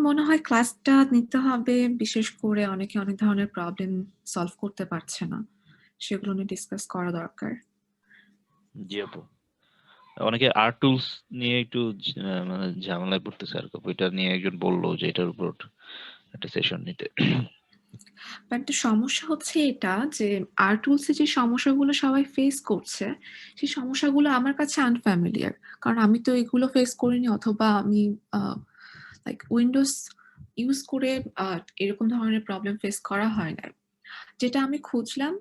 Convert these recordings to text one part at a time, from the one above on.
মনে হয় ক্লাসটা নিতে হবে, বিশেষ করে অনেকে অনেক ধরনের প্রবলেম সলভ করতে পারছে না। সেগুলো নিয়ে ডিসকাস করা দরকার। জি আপু। অনেকে আর্ট টুলস নিয়ে একটু মানে ঝামেলায় পড়তেছে আর কি। ওইটা নিয়ে একজন বলল যে এটার উপর একটা সেশন নিতে। বাট সমস্যা হচ্ছে এটা যে আর্ট টুলস এ যে সমস্যাগুলো সবাই ফেস করছে, সেই সমস্যাগুলো আমার কাছে আনফ্যামিলিয়ার। কারণ আমি তো এগুলো ফেস করিনি, অথবা আমি লাইক উইন্ডোজ ইউজ করে এরকম ধরনের প্রবলেম ফেস করা হয় নাই। যেটা আমি খুঁজলাম,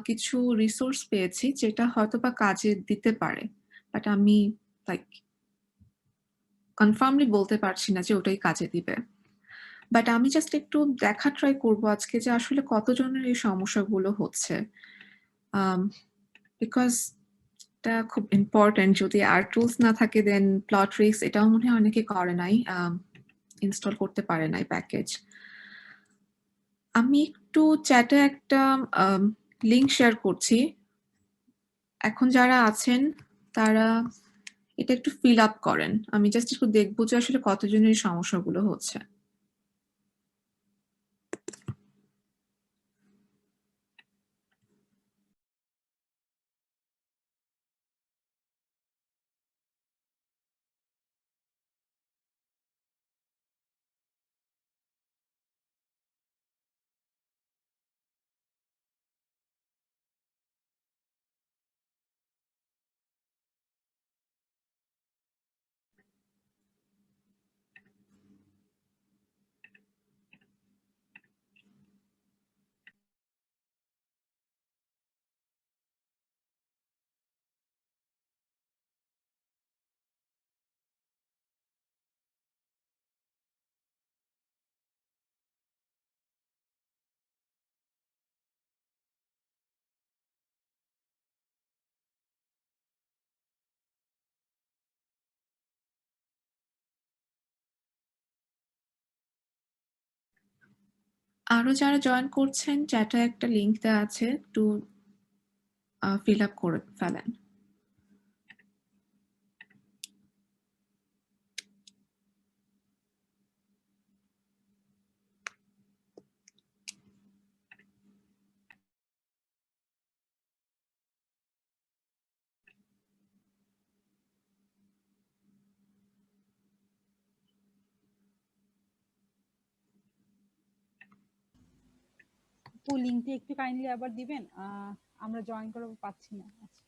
কিছু রিসোর্স পেয়েছি যেটা হয়তোবা কাজে দিতে পারে। বাট আমি লাইক কনফার্মলি বলতে পারছি না যে ওটাই কাজে দিবে। বাট আমি জাস্ট একটু দেখা ট্রাই করব আজকে যে আসলে কতজনের এই সমস্যাগুলো হচ্ছে। বিকজ এটা খুব ইম্পর্টেন্ট। যদি আর্ট টুলস না থাকে দেন প্লটরিক্স এটাও মনে হয় অনেকে করে নাই, ইনস্টল করতে পারে নাই প্যাকেজ। আমি একটু চ্যাটে একটা লিংক শেয়ার করছি। এখন যারা আছেন তারা এটা একটু ফিল আপ করেন। আমি জাস্ট একটু দেখবো যে আসলে কতজনের এই সমস্যাগুলো হচ্ছে। আরো যারা জয়েন করছেন, চ্যাটে একটা লিংক দেওয়া আছে, একটু ফিল আপ করে ফেলেন। তো লিংকটি একটু কাইন্ডলি আবার দিবেন, আমরা জয়েন করাবো, পাচ্ছি না। আচ্ছা।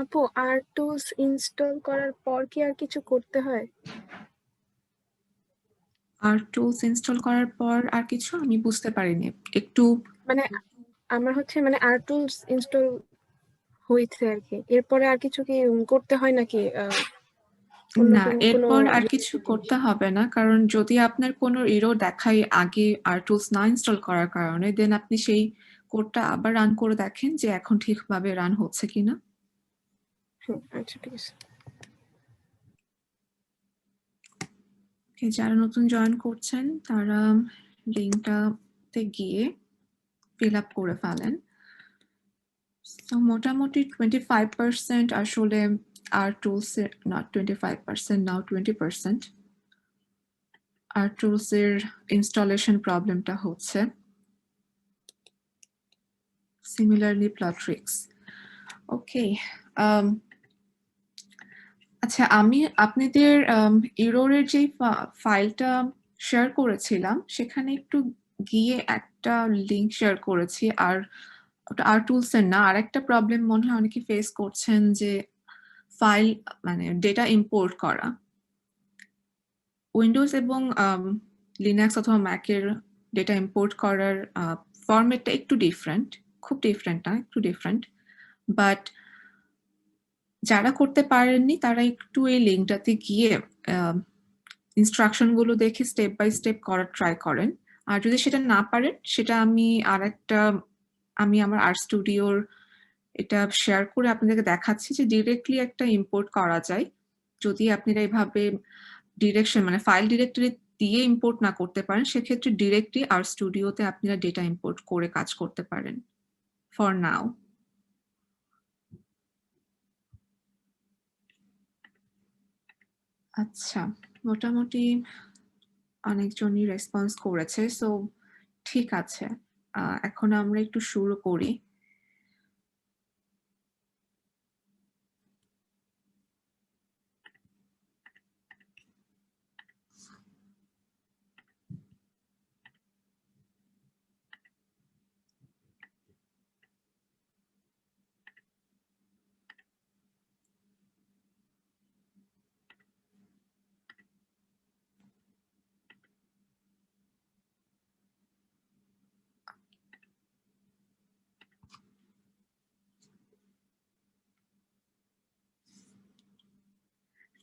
আপু, আর্ট টুলস ইনস্টল করার পর কি আর কিছু করতে হয়? আর্ট টুলস ইনস্টল করার পর আর কিছু আমি বুঝতে পারিনি একটু। মানে আমার হচ্ছে মানে আর্ট টুলস ইনস্টল হয়েছে আর কি, এরপরে আর কিছু কি করতে হয় নাকি? অন্য না, কোনো এরপর আর কিছু করতে হবে না, কারণ যদি আপনার কোনো এরর দেখায় আগে আর্ট টুলস না ইনস্টল করার কারণে, দেন আপনি সেই কোডটা আবার রান করে দেখেন যে এখন ঠিকভাবে রান হচ্ছে কিনা। আচ্ছা, ঠিক আছে। যারা নতুন জয়েন করছেন তারা লিঙ্কটাতে গিয়ে ফিল আপ করে ফেলেন। তো মোটামুটি 25% আসলে আর্ট টুলস এর, নট 25%, নাও 20% আর্ট টুলস এর ইনস্টলেশন প্রবলেমটা হচ্ছে। সিমিলারলি প্লটরিক্স, ওকে। আচ্ছা, আমি আপনাদের এররের যেই ফাইলটা শেয়ার করেছিলাম, সেখানে একটু গিয়ে একটা লিঙ্ক শেয়ার করেছি। আর ওটা rtools এর না। আরেকটা প্রবলেম মনে হয় অনেকে ফেস করছেন যে ফাইল মানে ডেটা ইম্পোর্ট করা। উইন্ডোজ এবং লিনাক্স অথবা ম্যাক এর ডেটা ইম্পোর্ট করার ফরম্যাটটা একটু ডিফারেন্ট। খুব ডিফারেন্ট না, একটু ডিফারেন্ট। বাট যারা করতে পারেননি তারা একটু এই লিঙ্কটাতে গিয়ে ইনস্ট্রাকশন গুলো দেখে স্টেপ বাই স্টেপ করার ট্রাই করেন। আর যদি সেটা না পারেন, সেটা আমি আমার RStudio-র এটা শেয়ার করে আপনাদেরকে দেখাচ্ছি যে ডিরেক্টলি একটা ইম্পোর্ট করা যায়। যদি আপনারা এভাবে ডিরেকশন মানে ফাইল ডিরেক্টরি দিয়ে ইম্পোর্ট না করতে পারেন, সেক্ষেত্রে ডিরেক্টলি RStudio-তে আপনারা ডেটা ইম্পোর্ট করে কাজ করতে পারেন। For now. আচ্ছা, মোটামুটি অনেকজনই রেসপন্স করেছে। সো ঠিক আছে। এখন আমরা একটু শুরু করি।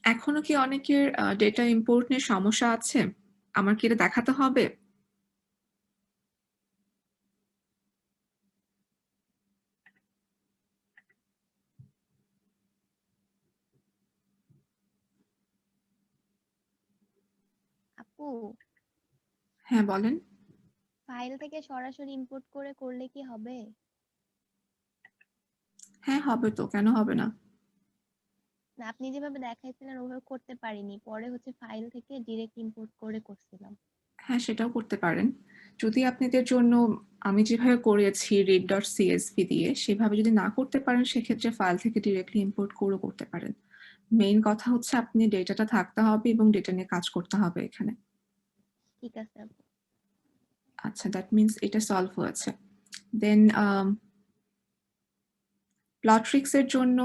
এখনো কি অনেকের ডেটা ইম্পোর্ট নিয়ে সমস্যা আছে? আমার কি এটা দেখাতে হবে? আপু, হ্যাঁ, বলেন। ফাইল থেকে সরাসরি ইম্পোর্ট করে করলে কি হবে? হ্যাঁ, হবে তো। কেন হবে না? না, আপনি যেভাবে দেখাইছিলেন ওভাবে করতে পারিনি। পরে হচ্ছে ফাইল থেকে ডিরেক্ট ইম্পোর্ট করে করছিলাম। হ্যাঁ, সেটাও করতে পারেন। যদি আপনাদের জন্য আমি যেভাবে করেছি read.csv দিয়ে, সেভাবে যদি না করতে পারেন, সেক্ষেত্রে ফাইল থেকে ডিরেক্টলি ইম্পোর্ট করেও করতে পারেন। মেইন কথা হচ্ছে আপনি ডেটাটা থাকতে হবে এবং ডেটা নিয়ে কাজ করতে হবে এখানে। ঠিক আছে আপু। আচ্ছা, দ্যাট মিনস এটা সলভ হয়েছে। দেন Plotrix এর জন্য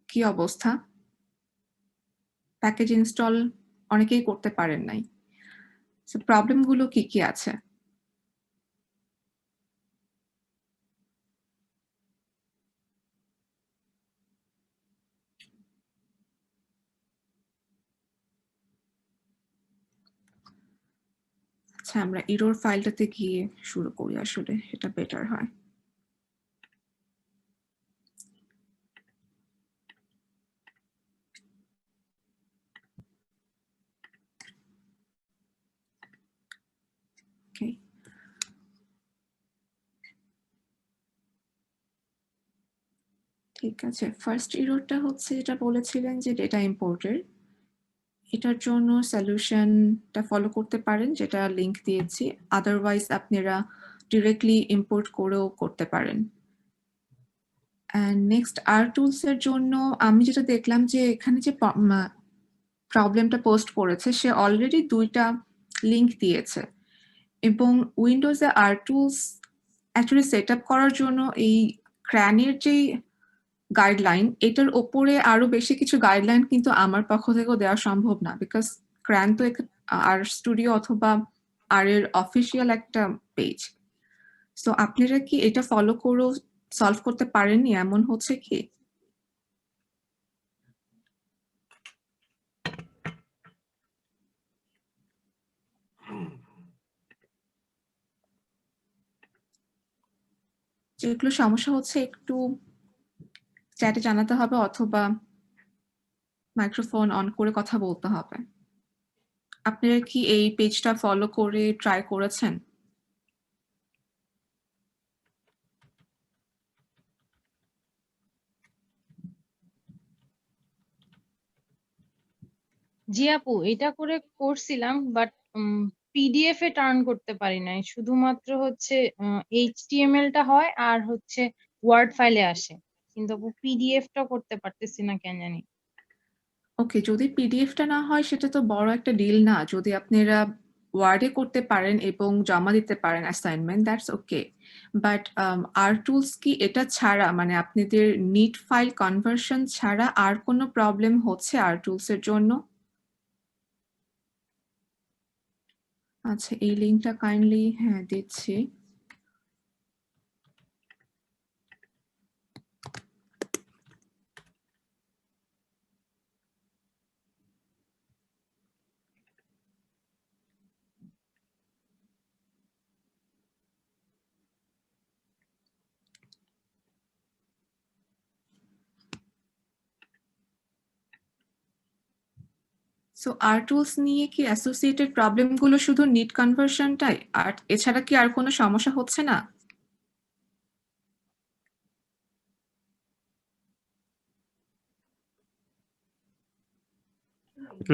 কি অবস্থা? প্যাকেজ ইনস্টল অনেকেই করতে পারেন নাই। সো প্রবলেম গুলো কি, কি আছে? আচ্ছা, আমরা এরর ফাইলটাতে গিয়ে শুরু করি আসলে, এটা বেটার হয়। ওকে। ঠিক আছে। ফার্স্ট এররটা হচ্ছে যেটা বলেছিলেন যে ডেটা ইম্পোর্টের। এটার জন্য সলিউশনটা ফলো করতে পারেন, যেটা লিংক দিয়েছি। আদারওয়াইজ আপনারা ডিরেক্টলি ইম্পোর্ট করেও করতে পারেন। অ্যান্ড নেক্সট rtools এর জন্য আমি যেটা দেখলাম যে এখানে যে প্রবলেমটা পোস্ট করেছে, সে অলরেডি ২ টা লিংক দিয়েছে। এবং উইন্ডোজে rtools অ্যাকচুয়ালি সেটআপ করার জন্য এই CRAN-এর যেই গাইডলাইন, এটার উপরে আরো বেশি কিছু গাইডলাইন কিন্তু আমার পক্ষ থেকেও দেওয়া সম্ভব না। বিকজ CRAN তো RStudio অথবা R এর অফিসিয়াল একটা পেজ। সো আপনারা কি এটা ফলো করেও সলভ করতে পারেননি, এমন হচ্ছে কি? যেগুলো সমস্যা হচ্ছে একটু চ্যাটে জানাতে হবে অথবা মাইক্রোফোন অন করে কথা বলতে হবে। আপনারা কি এই পেজটা ফলো করে ট্রাই করেছেন? জি আপু, এটা করে করছিলাম, বাট পিডিএফ এ টার্ন করতে পারি নাই। শুধুমাত্র হচ্ছে HTML টা হয় আর হচ্ছে ওয়ার্ড ফাইলে আসে। কিন্তু আপু পিডিএফটা করতে পারতেছি না কেন জানি। ওকে, যদি পিডিএফটা না হয় সেটা তো বড় একটা ডিল না। যদি আপনারা ওয়ার্ডে করতে পারেন এবং জমা দিতে পারেন অ্যাসাইনমেন্ট, দ্যাটস ওকে। বাট আরটুলস কি এটা ছাড়া, মানে আপনাদের নিট ফাইল কনভার্সন ছাড়া আর কোনো প্রবলেম হচ্ছে আরটুলস এর জন্য? আচ্ছা, এই লিঙ্কটা কাইন্ডলি দিচ্ছি। সো আরটুলস নিয়ে কি অ্যাসোসিয়েটেড প্রবলেমগুলো শুধু নিট কনভার্সনটাই, আর এছাড়া কি আর কোনো সমস্যা হচ্ছে না?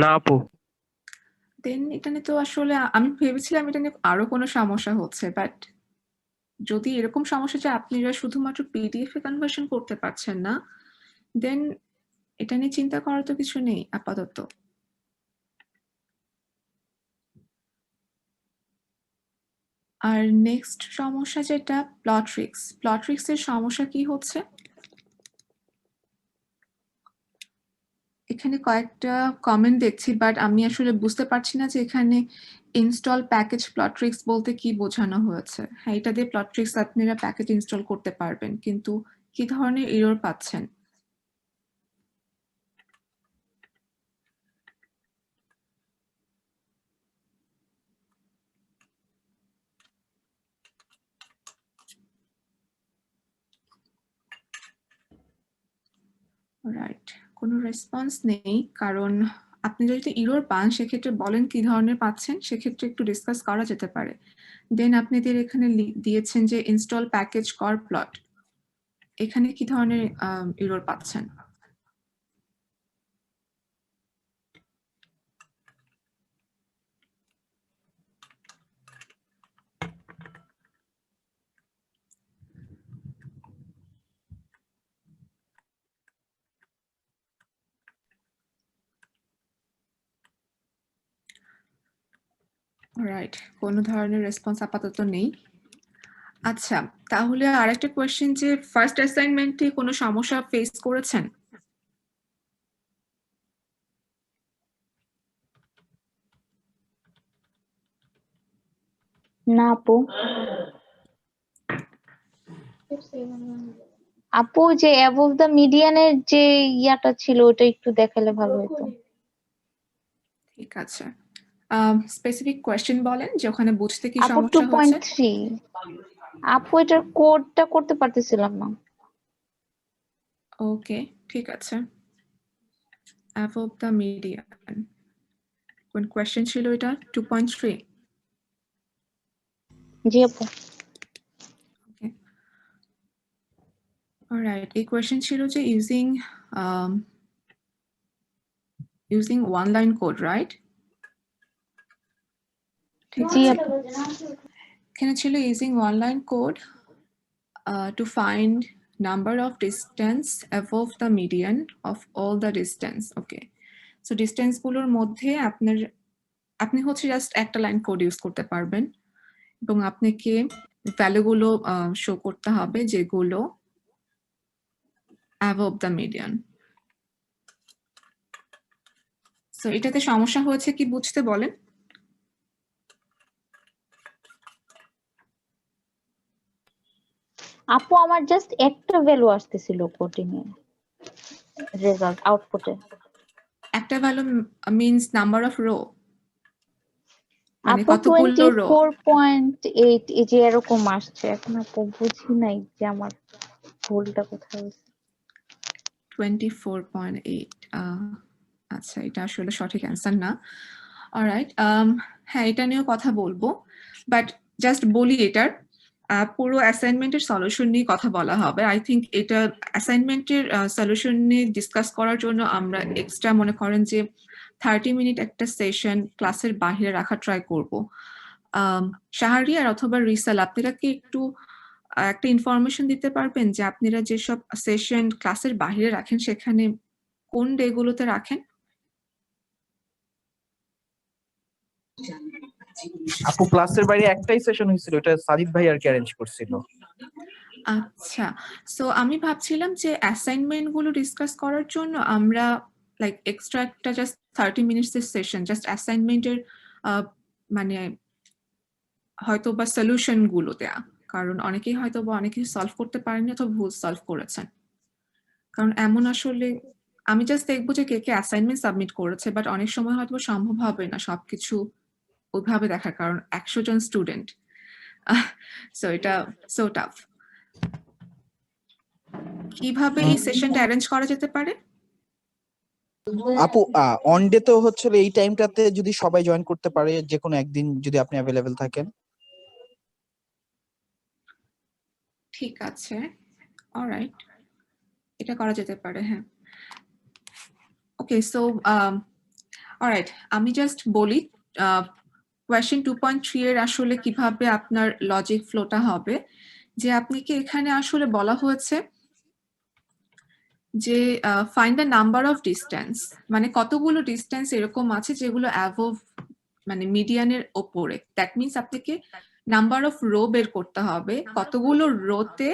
না আপু। দেন এটা নিয়ে তো আসলে আমি ভেবেছিলাম এটা নিয়ে আরো কোনো সমস্যা হচ্ছে, বাট যদি এরকম সমস্যা যে আপনারা শুধুমাত্র পিডিএফ এ কনভার্সন করতে পারছেন না, দেন এটা নিয়ে চিন্তা করার তো কিছু নেই আপাতত। আর নেক্সট সমস্যা যেটা প্লটরিক্স এর সমস্যা কি হচ্ছে? এখানে কয়েকটা কমেন্ট দেখছি, বাট আমি আসলে বুঝতে পারছি না যে এখানে ইনস্টল প্যাকেজ প্লটরিক্স বলতে কি বোঝানো হয়েছে। হ্যাঁ, এটা দিয়ে প্লটরিক্স আপনারা প্যাকেজ ইনস্টল করতে পারবেন, কিন্তু কি ধরনের এরর পাচ্ছেন? রাইট, কোনো রেসপন্স নেই, কারণ আপনি যদি এরর পান সেক্ষেত্রে বলেন কি ধরনের পাচ্ছেন, সেক্ষেত্রে একটু ডিসকাস করা যেতে পারে। দেন আপনাদের এখানে দিয়েছেন যে ইনস্টল প্যাকেজ কর প্লট, এখানে কি ধরনের এরর পাচ্ছেন? রাইট, কোনো ধরনের রেসপন্স আপাতত নেই। আচ্ছা, তাহলে আরেকটা কোয়েশ্চেন, যে ফার্স্ট অ্যাসাইনমেন্টে কোনো সমস্যা ফেস করেছেন? না আপু। আপু যে অ্যাবভ দ্য মিডিয়ানের যে ইয়াটা ছিল ওটা একটু দেখালে ভালো হতো। ঠিক আছে, স্পেসিফিক কোয়েশ্চেন বলেন যে ওখানে বুঝতে কি আপু সমস্যা হচ্ছে। 2.3 আপু এটার কোডটা করতে পারতেছিলাম না। ওকে, ঠিক আছে। অ্যাবভ দ্য মিডিয়ান, কোন কোয়েশ্চেন ছিল এটা? 2.3। জি আপু। ওকে, অলরাইট, এই কোয়েশ্চেন ছিল যে using one line code, right? ঠিক জি আছে, আপু। এখানে ছিল using one line code to find number of distance above the median of all the distance. Okay, so distance গুলোর মধ্যে আপনি হচ্ছে জাস্ট একটা লাইন কোড ইউজ করতে পারবেন এবং আপনাকে ভ্যালুগুলো শো করতে হবে যেগুলো above the median. সো এটাতে সমস্যা হয়েছে কি বুঝতে বলেন? আপু আমার জাস্ট একটা ভ্যালু আসতেছিল কোডিং এ রেজাল্ট আউটপুটে। একটা value means number of rho, মানে আপু কতগুলো রো? 24.8 এই যে এরকম আসছে। এখন আপু বুঝি নাই যে আমার ভুলটা কোথায় হয়েছে। 24.8, আচ্ছা, এটা আসলে সঠিক অ্যান্সার না। অলরাইট, হ্যাঁ, এটা নিয়েও কথা বলবো, বাট জাস্ট বলি এটার পুরো অ্যাসাইনমেন্টের সলিউশন নিয়ে কথা বলা হবে। আই থিঙ্ক এটা অ্যাসাইনমেন্টের সলিউশন নিয়ে ডিসকাস করার জন্য আমরা এক্সট্রা মনে করেন যে 30 মিনিট একটা সেশন ক্লাসের বাইরে রাখা ট্রাই করব। শাহরিয়ার অথবা রিসাল, আপনারা কি একটু একটা ইনফরমেশন দিতে পারবেন যে আপনারা যেসব সেশন ক্লাসের বাহিরে রাখেন সেখানে কোন ডে গুলোতে রাখেন? আপু ক্লাসের বাইরে একটাই সেশন হয়েছিল, এটা সাজিদ ভাই আর কি অ্যারেঞ্জ করছিল। আচ্ছা, সো আমি ভাবছিলাম যে অ্যাসাইনমেন্ট গুলো ডিসকাস করার জন্য আমরা লাইক এক্সট্রা একটা জাস্ট 30 মিনিটস এর সেশন জাস্ট অ্যাসাইনমেন্টের মানে হয়তো বা সলিউশন গুলো দেয়া, কারণ অনেকেই হয়তো বা অনেক কিছু সলভ করতে পারেনি অথবা ভুল সলভ করেছেন। কারণ এমন আসলে আমি জাস্ট দেখবো যে কে কে অ্যাসাইনমেন্ট সাবমিট করেছে, বাট অনেক সময় হয়তো সম্ভব হবে না সবকিছু ওইভাবে দেখার, কারণ 100 জন স্টুডেন্ট, সো এটা সো টাফ। কিভাবে এই সেশনটা অ্যারেঞ্জ করা যেতে পারে? আপু অন ডে তো হচ্ছে এই টাইমটাতে যদি সবাই জয়েন করতে পারে, যে কোনো একদিন যদি আপনি অ্যাভেলেবেল থাকেন। ঠিক আছে, অলরাইট, এটা করা যেতে পারে, হ্যাঁ। ওকে, সো অলরাইট, আমি জাস্ট বলি কোয়েশ্চেন 2.3 এর আসলে কিভাবে আপনার লজিক ফ্লোটা হবে, যে আপনি কি এখানে আসলে বলা হয়েছে যে find the number of distance, মানে কতগুলো ডিস্টেন্স এরকম আছে যেগুলো অ্যাভভ মানে মিডিয়ানের ওপরে, দ্যাট মিনস আপনাকে নাম্বার অফ রো বের করতে হবে, কতগুলো রোতে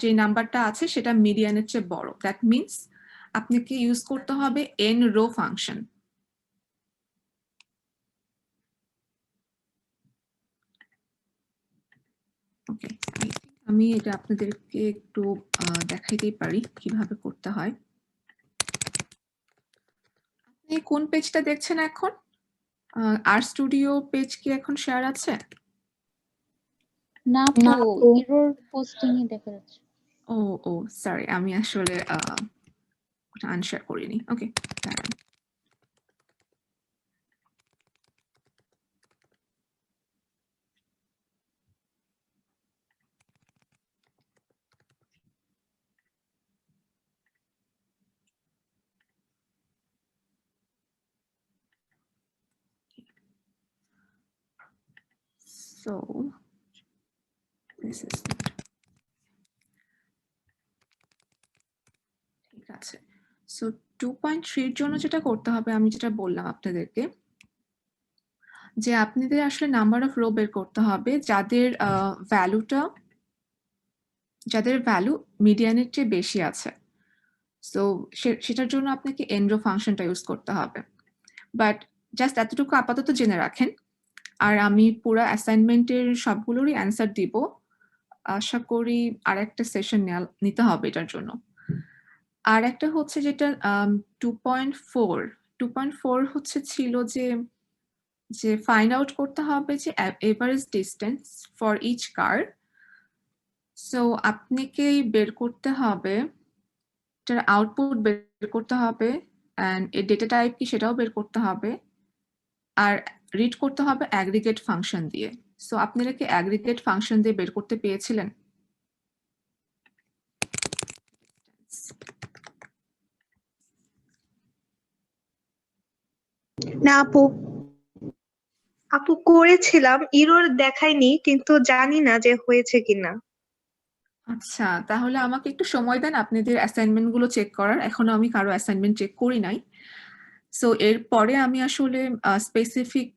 যে নাম্বারটা আছে সেটা মিডিয়ানের চেয়ে বড়, দ্যাট মিনস আপনাকে ইউজ করতে হবে n রো ফাংশন। ওকে, আমি এটা আপনাদেরকে একটু দেখাইতেই পারি কিভাবে করতে হয়। আপনি কোন পেজটা দেখছেন এখন? আর স্টুডিও পেজ কি এখন শেয়ার আছে? না আপু, এরর পোস্টিং এ দেখা যাচ্ছে। ও ও সরি, আমি আসলে ওটা আনশেয়ার করিনি। ওকে, দাঁড়ান। So this is ঠিক আছে। সো 2.3 এর জন্য যেটা করতে হবে, আমি যেটা বললাম আপনাদেরকে, যে আপনাদের আসলে নাম্বার অফ রো বের করতে হবে যাদের ভ্যালু মিডিয়ানের চেয়ে বেশি আছে। সো সেটার জন্য আপনাকে n রো ফাংশনটা ইউজ করতে হবে। বাট জাস্ট এতটুকু আপাতত জেনে রাখেন, আর আমি পুরো অ্যাসাইনমেন্টের সবগুলোরই অ্যান্সার দিব। আশা করি আর একটা সেশন নিতে হবে এটার জন্য। আর একটা হচ্ছে যেটা 2.4 হচ্ছে ছিল যে ফাইন্ড আউট করতে হবে যে average distance for each car. So আপনাকেই বের করতে হবে, এটার আউটপুট বের করতে হবে, অ্যান্ড এর ডেটা টাইপ কি সেটাও বের করতে হবে, আর রিড করতে হবে অ্যাগ্রিগেট ফাংশন দিয়ে। সো আপনারা কি অ্যাগ্রিগেট ফাংশন দিয়ে বের করতে পেরেছিলেন? না আপু করেছিলাম, এরর দেখায়নি, কিন্তু জানি না যে হয়েছে কিনা। আচ্ছা, তাহলে আমাকে একটু সময় দেন আপনাদের অ্যাসাইনমেন্ট গুলো চেক করার। এখনো আমি কারো অ্যাসাইনমেন্ট চেক করি নাই। সো এরপরে আমি আসলে স্পেসিফিক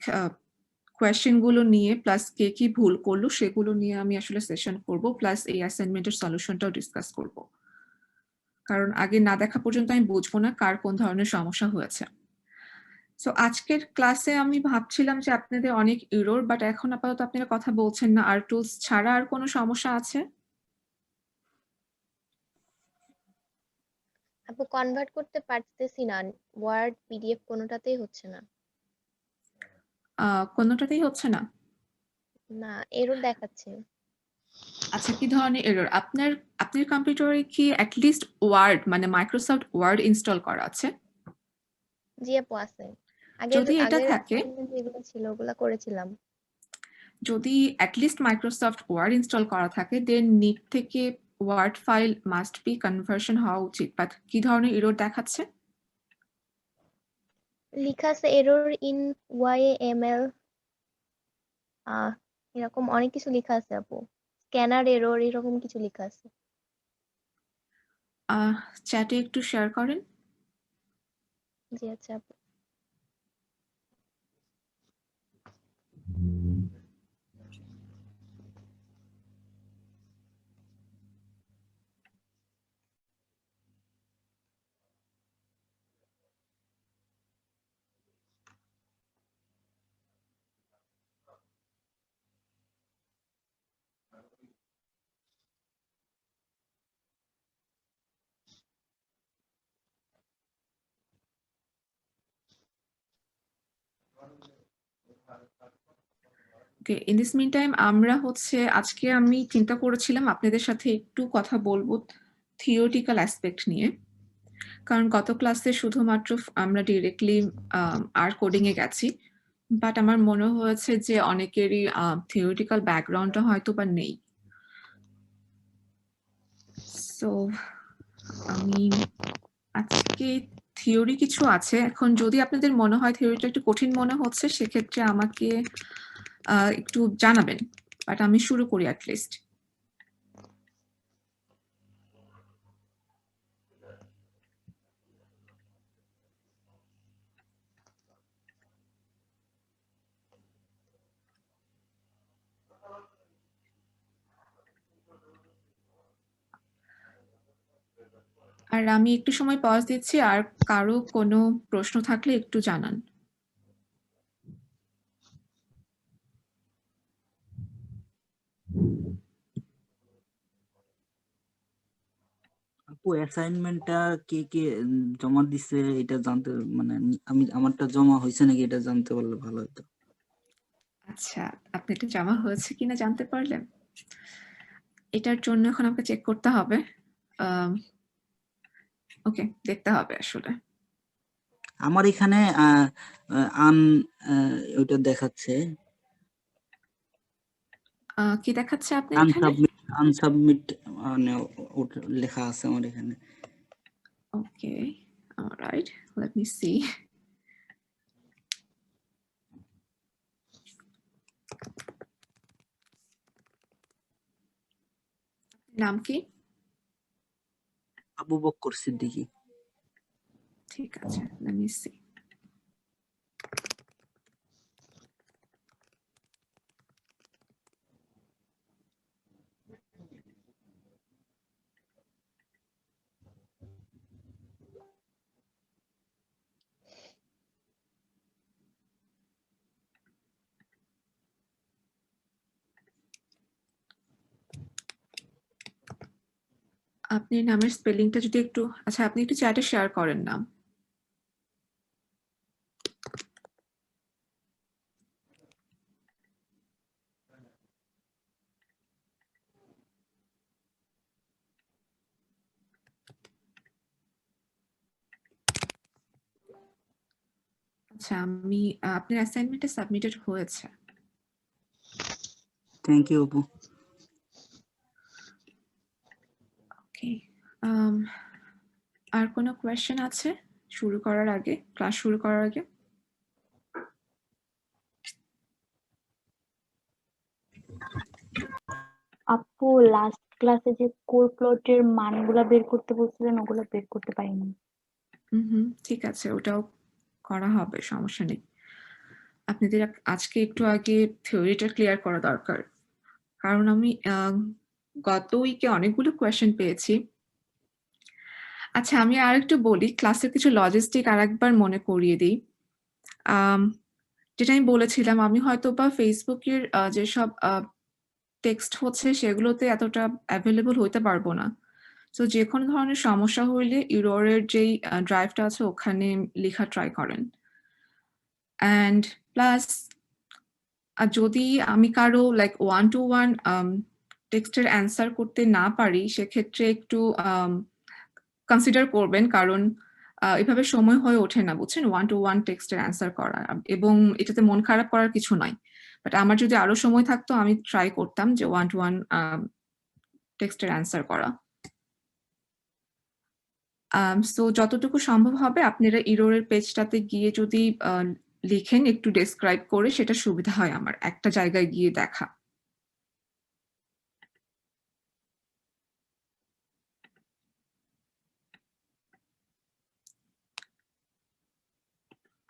কোয়েশ্চেন গুলো নিয়ে প্লাস কে কি ভুল করলো সেগুলো নিয়ে আমি আসলে সেশন করব, প্লাস এই অ্যাসাইনমেন্টের সলিউশনটাও ডিসকাস করব। কারণ আগে না দেখা পর্যন্ত আমি বুঝবো না কার কোন ধরনের সমস্যা হয়েছে। সো আজকের ক্লাসে আমি ভাবছিলাম যে আপনাদের অনেক এরর, বাট এখন আপাতত আপনারা কথা বলছেন না। আর টুলস ছাড়া আর কোনো সমস্যা আছে? আপু কনভার্ট করতে পারতেছি না, ওয়ার্ড পিডিএফ কোনোটাতেই হচ্ছে না। কোনোটাতেই হচ্ছে না? না, এরর দেখাচ্ছে। আচ্ছা, কি ধরনের এরর? আপনার কম্পিউটারে কি অ্যাটলিস্ট ওয়ার্ড মানে মাইক্রোসফট ওয়ার্ড ইনস্টল করা আছে? জি আপু আছে। আগের যদি এটা আগের থাকে, assignment যেগুলো ছিল ওগুলা করেছিলাম। যদি অ্যাটলিস্ট মাইক্রোসফট ওয়ার্ড ইনস্টল করা থাকে, দেন নিট থেকে word file must be conversion হওয়া উচিত। বাট কি ধরনের এরর দেখাচ্ছে? লেখা আছে এরর ইন ওয়াইএমএল। এরকম অনেক কিছু লেখা আছে আপু, স্ক্যানার এরর এরকম কিছু লেখা আছে। চ্যাটে একটু শেয়ার করেন। জি আচ্ছা আপু। ওকে, ইন দিস মিন টাইম আমরা হচ্ছে আজকে আমি চিন্তা করেছিলাম আপনাদের সাথে একটু কথা বলবো থিওরিটিক্যাল অ্যাসপেক্ট নিয়ে। কারণ গত ক্লাসে শুধুমাত্র আমরা ডিরেক্টলি আর কোডিং এ গেছি, বাট আমার মনে হয়েছে যে অনেকেরই থিওরিটিক্যাল ব্যাকগ্রাউন্ডটা হয়তো বা নেই। সো আমি আজকে থিওরি কিছু আছে, এখন যদি আপনাদের মনে হয় থিওরিটা একটু কঠিন মনে হচ্ছে সেক্ষেত্রে আমাকে একটু জানাবেন, বাট আমি শুরু করি অ্যাটলিস্ট। আর আমি একটু সময় পজ দিচ্ছি, আর কারো কোনো প্রশ্ন থাকলে একটু জানান। আপু অ্যাসাইনমেন্টটা কে কে জমা দিছে এটা জানতে, মানে আমি আমারটা জমা হয়েছে নাকি এটা জানতে পারলে ভালো হতো। আচ্ছা, আপনি এটা জমা হয়েছে কিনা জানতে পারলেন? এটার জন্য এখন আমাকে চেক করতে হবে। ওকে, দেখতে হবে আসলে। আমার এখানে আন ওইটা দেখাচ্ছে, কি দেখাচ্ছে আপনার এখানে? আনসাবমিট মানে ওটা লেখা আছে আমার এখানে। ওকে, অলরাইট, লেট মি সি। নাম কি? আবু বক্কর সিদ্দিকী। ঠিক আছে, লেট মি সি। আপনি নামের স্পেলিংটা যদি একটু, আচ্ছা আপনি একটু চ্যাটে শেয়ার করেন নাম। আচ্ছা, আমি আপনার অ্যাসাইনমেন্টে সাবমিটেড হয়েছে। থ্যাংক ইউ আপু। ওকে, আর কোনো কোয়েশ্চেন আছে শুরু করার আগে, ক্লাস শুরু করার আগে? আপু লাস্ট ক্লাসে যে কোর প্লটের মানগুলা বের করতে বলছিলেন ওগুলো বের করতে পারিনি। ঠিক আছে, ওটাও করা হবে, সমস্যা নেই। আপনাদের আজকে একটু আগে থিওরিটা ক্লিয়ার করা দরকার, কারণ আমি গত উইকে অনেকগুলো কোয়েশ্চেন পেয়েছি। আচ্ছা, আমি আরেকটু বলি, ক্লাসের কিছু লজিস্টিক আরেকবার মনে করিয়ে দিই। যেটা আমি বলেছিলাম, আমি হয়তো বা ফেসবুকের যেসব টেক্সট হচ্ছে সেগুলোতে এতটা অ্যাভেলেবল হইতে পারবো না। তো যে কোনো ধরনের সমস্যা হইলে ইউরোরের যেই ড্রাইভটা আছে ওখানে লেখা ট্রাই করেন। অ্যান্ড প্লাস যদি আমি কারো লাইক 1-to-1 টেক্সটের অ্যান্সার করতে না পারি সেক্ষেত্রে একটু কনসিডার করবেন, কারণ এভাবে সময় হয়ে ওঠে না, বুঝছেন, 1-to-1 টেক্সটের অ্যান্সার করা, এবং এটাতে মন খারাপ করার কিছু নয়। বাট আমার যদি আরো সময় থাকতো আমি ট্রাই করতাম যে 1-to-1 টেক্সটের অ্যান্সার করা। সো যতটুকু সম্ভব হবে আপনারা ইরোরের পেজটাতে গিয়ে যদি লিখেন একটু ডেসক্রাইব করে, সেটা সুবিধা হয় আমার একটা জায়গায় গিয়ে দেখা।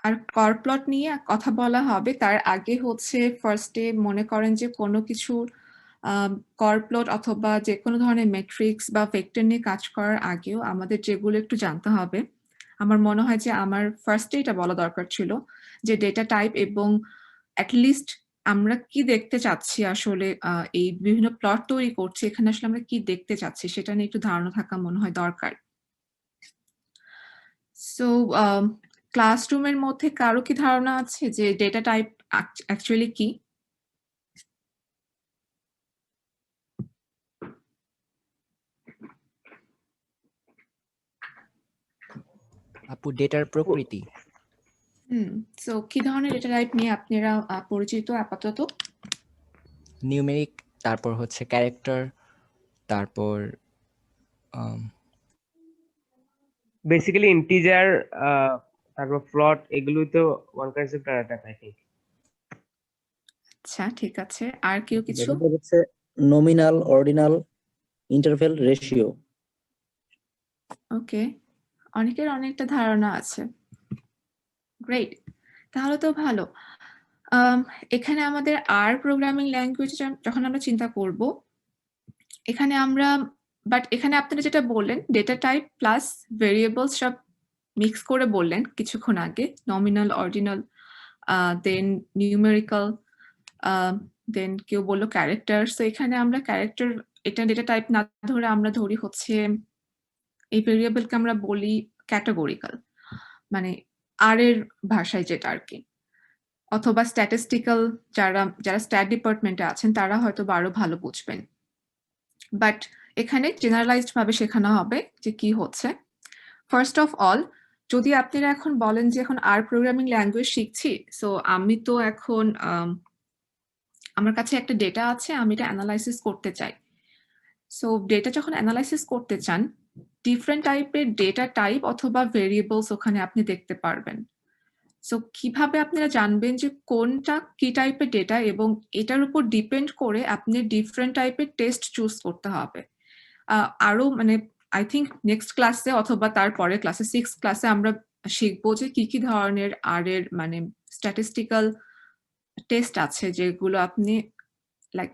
আর কার্ভ প্লট নিয়ে কথা বলা হবে, তার আগে হচ্ছে ফার্স্টে মনে করেন যে কোনো কিছুর কার্ভ প্লট অথবা যেকোনো ধরনের মেট্রিক্স বা ভেক্টর নিয়ে কাজ করার আগেও আমাদের যেগুলো একটু জানতে হবে, আমার মনে হয় যে আমার ফার্স্টে এটা বলা দরকার ছিল যে ডেটা টাইপ এবং লিস্ট আমরা কি দেখতে চাচ্ছি আসলে, এই বিভিন্ন প্লট তৈরি করছি, এখানে আসলে আমরা কি দেখতে চাচ্ছি সেটা নিয়ে একটু ধারণা থাকা মনে হয় দরকার। সো ক্লাসরুমের মধ্যে কারো কি ধারণা আছে যে ডেটা টাইপ অ্যাকচুয়ালি কি? আপু ডেটার প্রকৃতি। সো কি ধরনের ডেটা টাইপ নিয়ে আপনারা পরিচিত আপাতত? নিউমেরিক, তারপর হচ্ছে ক্যারেক্টার, তারপর বেসিক্যালি ইন্টিজার, তারপর ফ্লোট, এগুলোই তো ওয়ান কনসেপ্ট আর অ্যাটাক আই থিংক। আচ্ছা ঠিক আছে, আর কেউ কিছু? হচ্ছে nominal, ordinal, interval, ratio. Okay, অনেকের অনেকটা ধারণা আছে। গ্রেট, তাহলে তো ভালো। এখানে আমাদের আর প্রোগ্রামিং ল্যাঙ্গুয়েজ যখন আমরা চিন্তা করব, এখানে আমরা এখানে আপনারা যেটা বললেন ডেটা টাইপ প্লাস ভেরিয়েবলস সব মিক্স করে বললেন কিছুক্ষণ আগে, নমিনাল, অর্ডিনাল, দেন নিউমেরিক্যাল, দেন কেউ বললো ক্যারেক্টার। সো এখানে আমরা ক্যারেক্টার, এটা ডেটা টাইপ না ধরে আমরা ধরি হচ্ছে এই ভেরিয়েবলকে আমরা বলি ক্যাটাগরিক্যাল, মানে আর এর ভাষায় যেটা আর কি, অথবা স্ট্যাটিস্টিক্যাল, যারা স্ট্যাট ডিপার্টমেন্টে আছেন তারা হয়তো আরো ভালো বুঝবেন। বাট এখানে জেনারেলাইজড ভাবে শেখানো হবে যে কি হচ্ছে। ফার্স্ট অফ অল, যদি আপনারা এখন বলেন যে এখন আর প্রোগ্রামিং ল্যাঙ্গুয়েজ শিখছি, সো আমি তো এখন আমার কাছে একটা ডেটা আছে, আমি এটা অ্যানালাইসিস করতে চাই। সো ডেটা যখন অ্যানালাইসিস করতে চান, ডিফারেন্ট টাইপের ডেটা টাইপ অথবা ভেরিয়েবলস ওখানে আপনি দেখতে পারবেন। সো কিভাবে আপনারা জানবেন যে কোনটা কি টাইপের ডেটা, এবং এটার উপর ডিপেন্ড করে আপনি ডিফারেন্ট টাইপের টেস্ট চুজ করতে হবে। আরো মানে আই থিঙ্ক নেক্সট ক্লাসে অথবা তারপরে ক্লাসে 6 ক্লাসে আমরা শিখবো যে কি কি ধরনের আর এর মানে স্ট্যাটিস্টিক্যাল টেস্ট আছে যেগুলো আপনি লাইক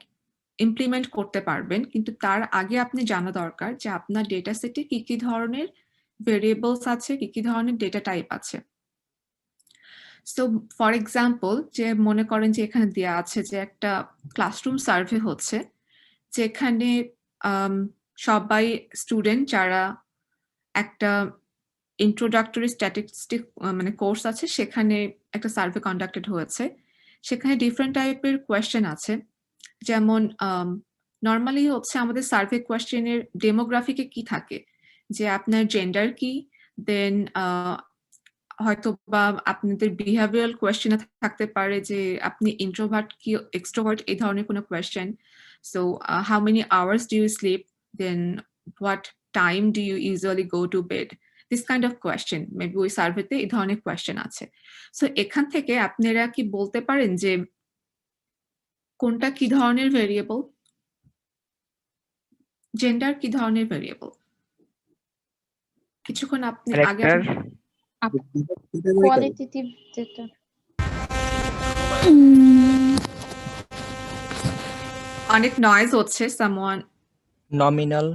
ইমপ্লিমেন্ট করতে পারবেন। কিন্তু তার আগে আপনি জানা দরকার যে আপনার ডেটা সেটে কি কি ধরনের ভেরিয়েবলস আছে, কি কি ধরনের ডেটা টাইপ আছে। সো ফর এক্সাম্পল, যে মনে করেন যে এখানে দেওয়া আছে যে একটা ক্লাসরুম সার্ভে হচ্ছে, যেখানে সবাই স্টুডেন্ট যারা একটা ইন্ট্রোডাক্টরি স্ট্যাটিস্টিক মানে কোর্স আছে, সেখানে একটা সার্ভে কন্ডাক্টেড হয়েছে। সেখানে ডিফারেন্ট টাইপের কোয়েশ্চেন আছে, যেমন নর্মালি হচ্ছে আমাদের সার্ভে কোয়েশ্চেনের ডেমোগ্রাফিকে কি থাকে, যে আপনার জেন্ডার কি, দেন হয়তো বা আপনাদের বিহেভিয়ারাল কোয়েশ্চেনে থাকতে পারে যে আপনি ইন্ট্রোভার্ট কি এক্সট্রোভার্ট, এই ধরনের কোনো question. So how many hours do you sleep, then what time do you usually go to bed, this kind of question maybe ওই সার্ভেতে এই ধরনের কোয়েশ্চেন আছে। সো এখান থেকে আপনারা কি বলতে পারেন যে কোনটা কি ধরনের ভেরিয়েবল, জেন্ডার কি ধরনের ভেরিয়েবল? কিছুক্ষণ আপনি আগে কোয়ালিটেটিভ ডেটা। অনেক নয়েজ হচ্ছে, সামওয়ান। নমিনাল।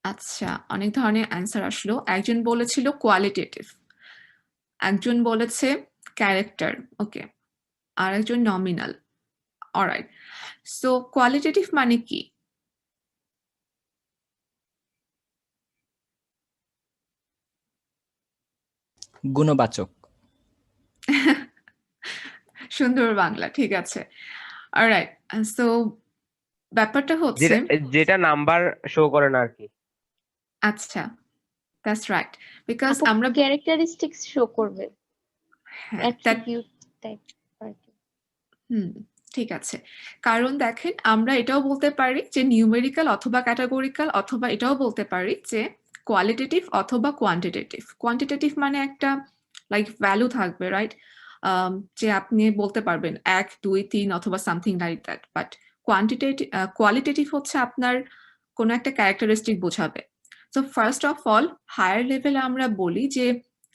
আচ্ছা, অনেক ধরনের অ্যান্সার আসলো। একজন বলেছিল কোয়ালিটেটিভ, একজন বলেছে ক্যারেক্টার, ওকে, আর একজন নমিনাল। অলরাইট, সো কোয়ালিটেটিভ মানে কি? গুণবাচক। সুন্দর বাংলা, ঠিক আছে। অলরাইট, সো ব্যাপারটা হচ্ছে যেটা নাম্বার শো করে না আর কি। আচ্ছা, দ্যাটস রাইট, বিকজ আমরা ক্যারেক্টারিস্টিক্স শো করবে, হ্যাঁ, অ্যাট্রিবিউট টাইপ আর কি। ঠিক আছে, কারণ দেখেন আমরা এটাও বলতে পারি যে নিউমেরিক্যাল অথবা ক্যাটাগরিক্যাল, অথবা এটাও বলতে পারি যে কোয়ালিটেটিভ অথবা কোয়ান্টিটেটিভ। কোয়ান্টিটেটিভ মানে একটা লাইক ভ্যালু থাকবে, রাইট? যে আপনি বলতে পারবেন ১, ২, ৩ অথবা something like that. But qualitative হচ্ছে আপনার কোনো একটা ক্যারেক্টারিস্টিক বোঝাবে। So first of all higher লেভেলে আমরা বলি যে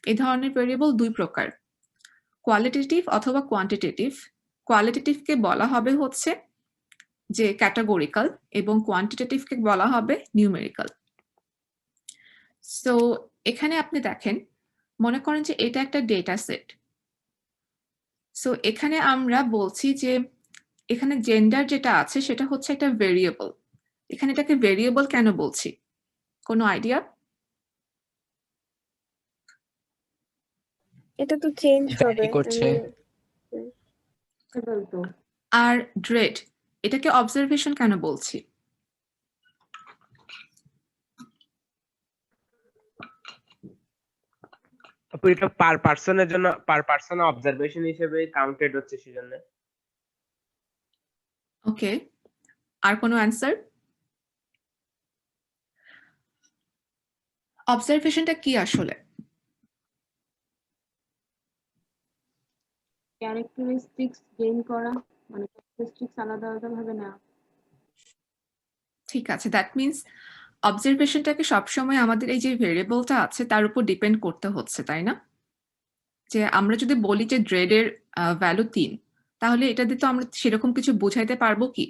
এই ধরনের ভেরিয়েবল ২ প্রকার। কোয়ালিটেটিভ অথবা কোয়ান্টিটেটিভ। কোয়ালিটেটিভকে বলা হবে হচ্ছে যে ক্যাটাগরিক্যাল এবং কোয়ান্টিটেটিভকে বলা হবে নিউমেরিক্যাল। সো এখানে আপনি দেখেন, মনে করেন যে এটা একটা ডেটা সেট। সো এখানে আমরা বলছি যে এখানে জেন্ডার যেটা আছে সেটা হচ্ছে একটা ভেরিয়েবল। এখানে এটাকে ভেরিয়েবল কেন বলছি? কোনো আইডিয়া? এটা তো চেঞ্জ হবে। ভ্যারি করছে। আর ড্রেড, এটাকে অবজারভেশন কেন বলছি? আপু এটা পার পার্সনের জন্য, পার পার্সন অবজারভেশন হিসেবে কাউন্টেড হচ্ছে সেজন্য। ওকে, আর কোনো অ্যান্সার? অবজারভেশনটা কি আসলে? ক্যারেক্টারিস্টিক্স গেইন করা, মানে ক্যারেক্টারিস্টিক্স আলাদা আলাদা ভাবে না। ঠিক আছে, দ্যাট মিনস অবজারভেশনটাকে সবসময় আমাদের এই যে ভেরিয়েবলটা আছে তার উপর ডিপেন্ড করতে হচ্ছে, তাই না? যে আমরা যদি বলি যে ড্রেডের ভ্যালু ৩, তাহলে এটা দিয়ে তো আমরা সেরকম কিছু বোঝাইতে পারবো কি?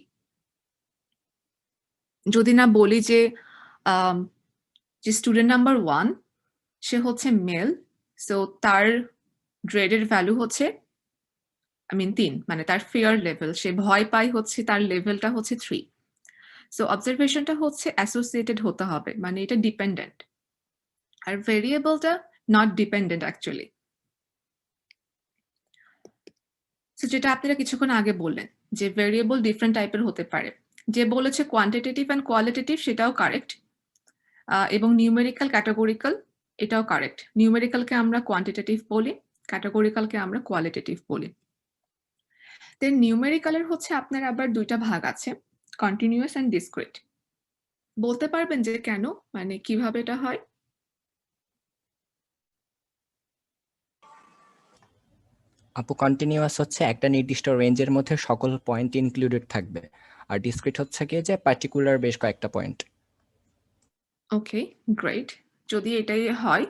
যদি না বলি যে যে স্টুডেন্ট নাম্বার 1 সে হচ্ছে মেল, সো তার ড্রেডের ভ্যালু হচ্ছে ৩, মানে তার ফিয়ার লেভেল, সে ভয় পায় হচ্ছে তার লেভেলটা হচ্ছে 3। সো অবজারভেশনটা হচ্ছে অ্যাসোসিয়েটেড হতে হবে, মানে এটা ডিপেন্ডেন্ট। আর ভেরিয়েবলটা নট ডিপেন্ডেন্ট অ্যাকচুয়ালি। সো যেটা আপনারা কিছুক্ষণ আগে বললেন যে ভেরিয়েবল ডিফারেন্ট টাইপের হতে পারে। যে বলেছে কোয়ান্টিটেটিভ অ্যান্ড কোয়ালিটেটিভ সেটাও কারেক্ট, এবং নিউমেরিক্যাল ক্যাটাগরিক্যাল এটাও কারেক্ট। নিউমেরিক্যালকে আমরা কোয়ান্টিটেটিভ বলি, ক্যাটাগরিক্যালকে আমরা কোয়ালিটেটিভ বলি। দেন নিউমেরিক্যালের হচ্ছে আপনার আবার ২টা ভাগ আছে, কন্টিনিউয়াস অ্যান্ড ডিসক্রিট। বলতে পারবেন যে কেন, মানে কিভাবে এটা হয়? আপু কন্টিনিউয়াস হচ্ছে একটা নির্দিষ্ট রেঞ্জের মধ্যে সকল পয়েন্ট ইনক্লুডেড থাকবে, আর ডিসক্রিট হচ্ছে কি যে পার্টিকুলার বেশ কয়েকটা পয়েন্ট। ওকে, গ্রেট। যদি এটাই হয়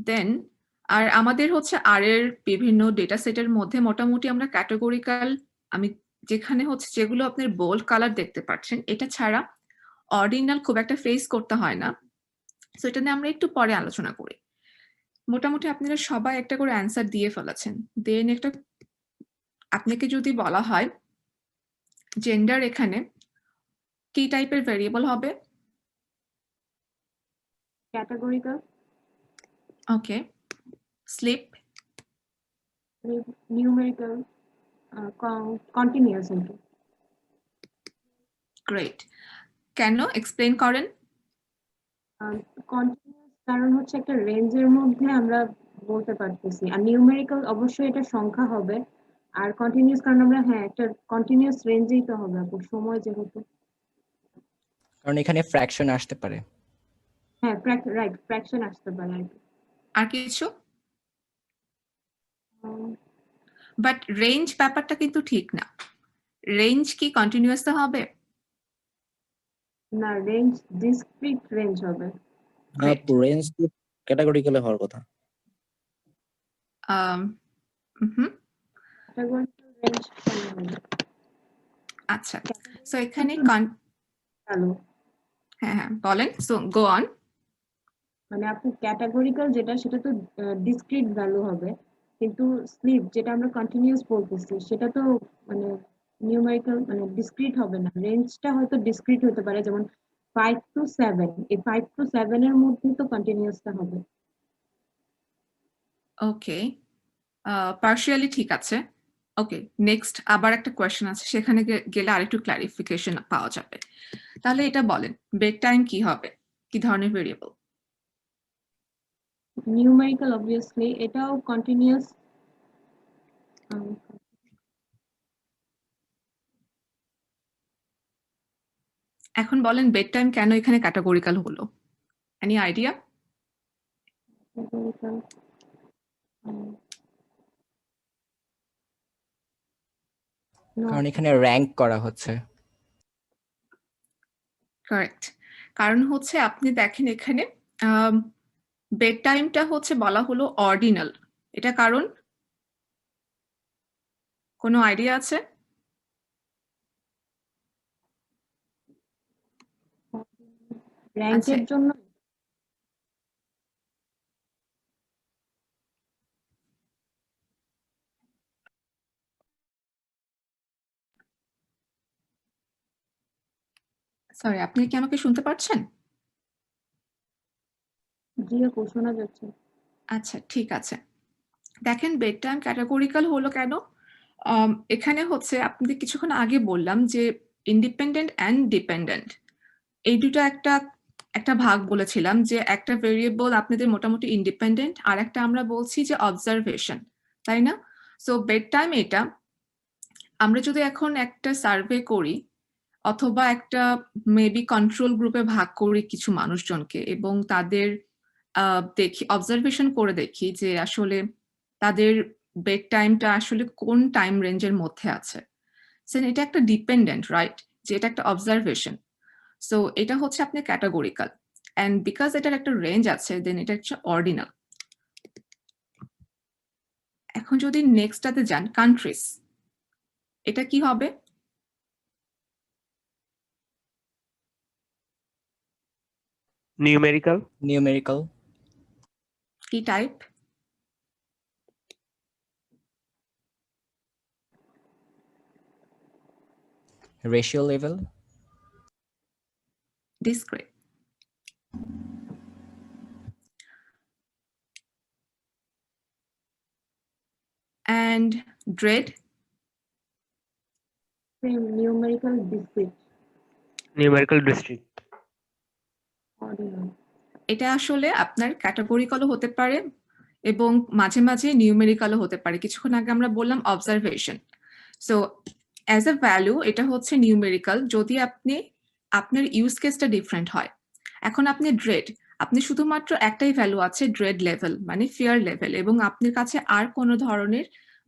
দেন আর আমাদের হচ্ছে আর এর বিভিন্ন ডেটা সেটের মধ্যে মোটামুটি আমরা ক্যাটাগরিক্যাল, আমি যেখানে হচ্ছে যেগুলো আপনার বোল্ড কালার দেখতে পাচ্ছেন, এটা ছাড়া অর্ডিনাল খুব একটা ফেস করতে হয় না। সো এটা নিয়ে আমরা একটু পরে আলোচনা করি। মোটামুটি আপনারা সবাই একটা করে অ্যান্সার দিয়ে ফেলেছেন। দেন একটা আপনাকে যদি বলা হয় জেন্ডার এখানে কি টাইপের ভেরিয়েবল হবে? ক্যাটাগরিক্যাল, ওকে, স্লিপ, নিউমেরিক্যাল, কন্টিনিউয়াস। গ্রেট। কেন এক্সপ্লেইন করেন? কন্টিনিউয়াস কারণ হচ্ছে একটা রেঞ্জের মধ্যে আমরা বলতে পারতেছি, আর নিউমেরিক্যাল অবশ্যই এটা সংখ্যা হবে, আর কন্টিনিউয়াস কারণ আমরা একটা কন্টিনিউয়াস রেঞ্জেই তো হবে আপু, সময় যেহেতু। কারণ এখানে ফ্র্যাকশন আসতে পারে। রাইট, ফ্র্যাকশন আসতে পারে আর কি। আর কিছু? বাট রেঞ্জ ব্যাপারটা কিন্তু ঠিক না। রেঞ্জ কি কন্টিনিউয়াস হবে? না, রেঞ্জ ডিসক্রিট রেঞ্জ হবে। রেঞ্জ তো ক্যাটাগরিক্যালে হওয়ার কথা। ক্যাটাগরিক্যাল রেঞ্জ আচ্ছা, সো এখানে হ্যালো, হ্যাঁ বলেন, সো গো অন। মানে আপনি ক্যাটাগরিক্যাল যেটা সেটা তো ডিসক্রিট ভ্যালু হবে, কিন্তু স্লিপ যেটা আমরা কন্টিনিউয়াস বলতেছি সেটা তো মানে নিউমেরিক্যাল, মানে ডিসক্রিট হবে না। রেঞ্জটা হয়তো ডিসক্রিট হতে পারে, যেমন 5 to 7, এই 5 to 7 এর মধ্যে তো কন্টিনিউয়াসটা হবে। ওকে, পার্শিয়ালি ঠিক আছে। ওকে, নেক্সট আবার একটা কোয়েশ্চেন আছে, সেখানে গেলে আরেকটু ক্লারিফিকেশন পাওয়া যাবে। তাহলে এটা বলেন, বেড টাইম কি হবে, কি ধরনের ভেরিয়েবল? নিউমেরিক্যাল অবভিয়াসলি, এটাও কন্টিনিউয়াস। এখন বলেন বেড টাইম কেন এখানে ক্যাটাগরিক্যাল হলো? Any idea? No. কারণ এখানে র্যাঙ্ক করা হচ্ছে। কারেক্ট। কারণ হচ্ছে আপনি দেখেন এখানে বেড টাইমটা হচ্ছে বলা হলো অর্ডিনাল। এটা কারণ? কোনো আইডিয়া আছে? আচ্ছা। র্যাঙ্কের জন্য সরি, আপনি কি আমাকে শুনতে পারছেন? জি আপু শোনা যাচ্ছে। আচ্ছা, ঠিক আছে। দেখেন বেড টাইম ক্যাটেগরিক্যাল হলো কেন? এখানে হচ্ছে আপনাদের কিছুক্ষণ আগে বললাম যে ইন্ডিপেন্ডেন্ট অ্যান্ড ডিপেন্ডেন্ট। এই দুটো একটা ভাগ বলেছিলাম যে একটা ভেরিয়েবল আপনাদের মোটামুটি ইন্ডিপেন্ডেন্ট, আর একটা আমরা বলছি যে অবজারভেশন, তাই না? সো বেড টাইম এটা আমরা যদি এখন একটা সার্ভে করি অথবা একটা মেবি কন্ট্রোল গ্রুপে ভাগ করি কিছু মানুষজনকে এবং তাদের দেখি অবজারভেশন করে দেখি যে আসলে তাদের বেড টাইমটা আসলে কোন টাইম রেঞ্জের মধ্যে আছে। সেন এটা একটা ডিপেন্ডেন্ট, রাইট? যে এটা একটা অবজারভেশন। সো এটা হচ্ছে আপনি ক্যাটাগরিক্যাল, অ্যান্ড বিকজ এটার একটা রেঞ্জ আছে দেন এটা হচ্ছে অর্ডিনাল। এখন যদি নেক্সটটাতে যান, কান্ট্রিজ, এটা কি হবে? নিউমেরিক্যাল। নিউমেরিক্যাল। কি type? Ratio level. Discrete. And dread? Same numerical discrete. Numerical district. Ordinal. এটা আসলে আপনার ক্যাটাগরিক্যালও হতে পারে এবং মাঝে মাঝে নিউমেরিক্যালও হতে পারে। কিছুক্ষণ আগে আমরা বললাম observation. So as a value এটা হচ্ছে নিউমেরিক্যাল যদি আপনার ইউজ কেসটা ডিফারেন্ট হয়। এখন আপনি ড্রেড, আপনি শুধুমাত্র একটাই ভ্যালু আছে ড্রেড লেভেল মানে ফিয়ার লেভেল, এবং আপনার কাছে আর কোনো ধরনের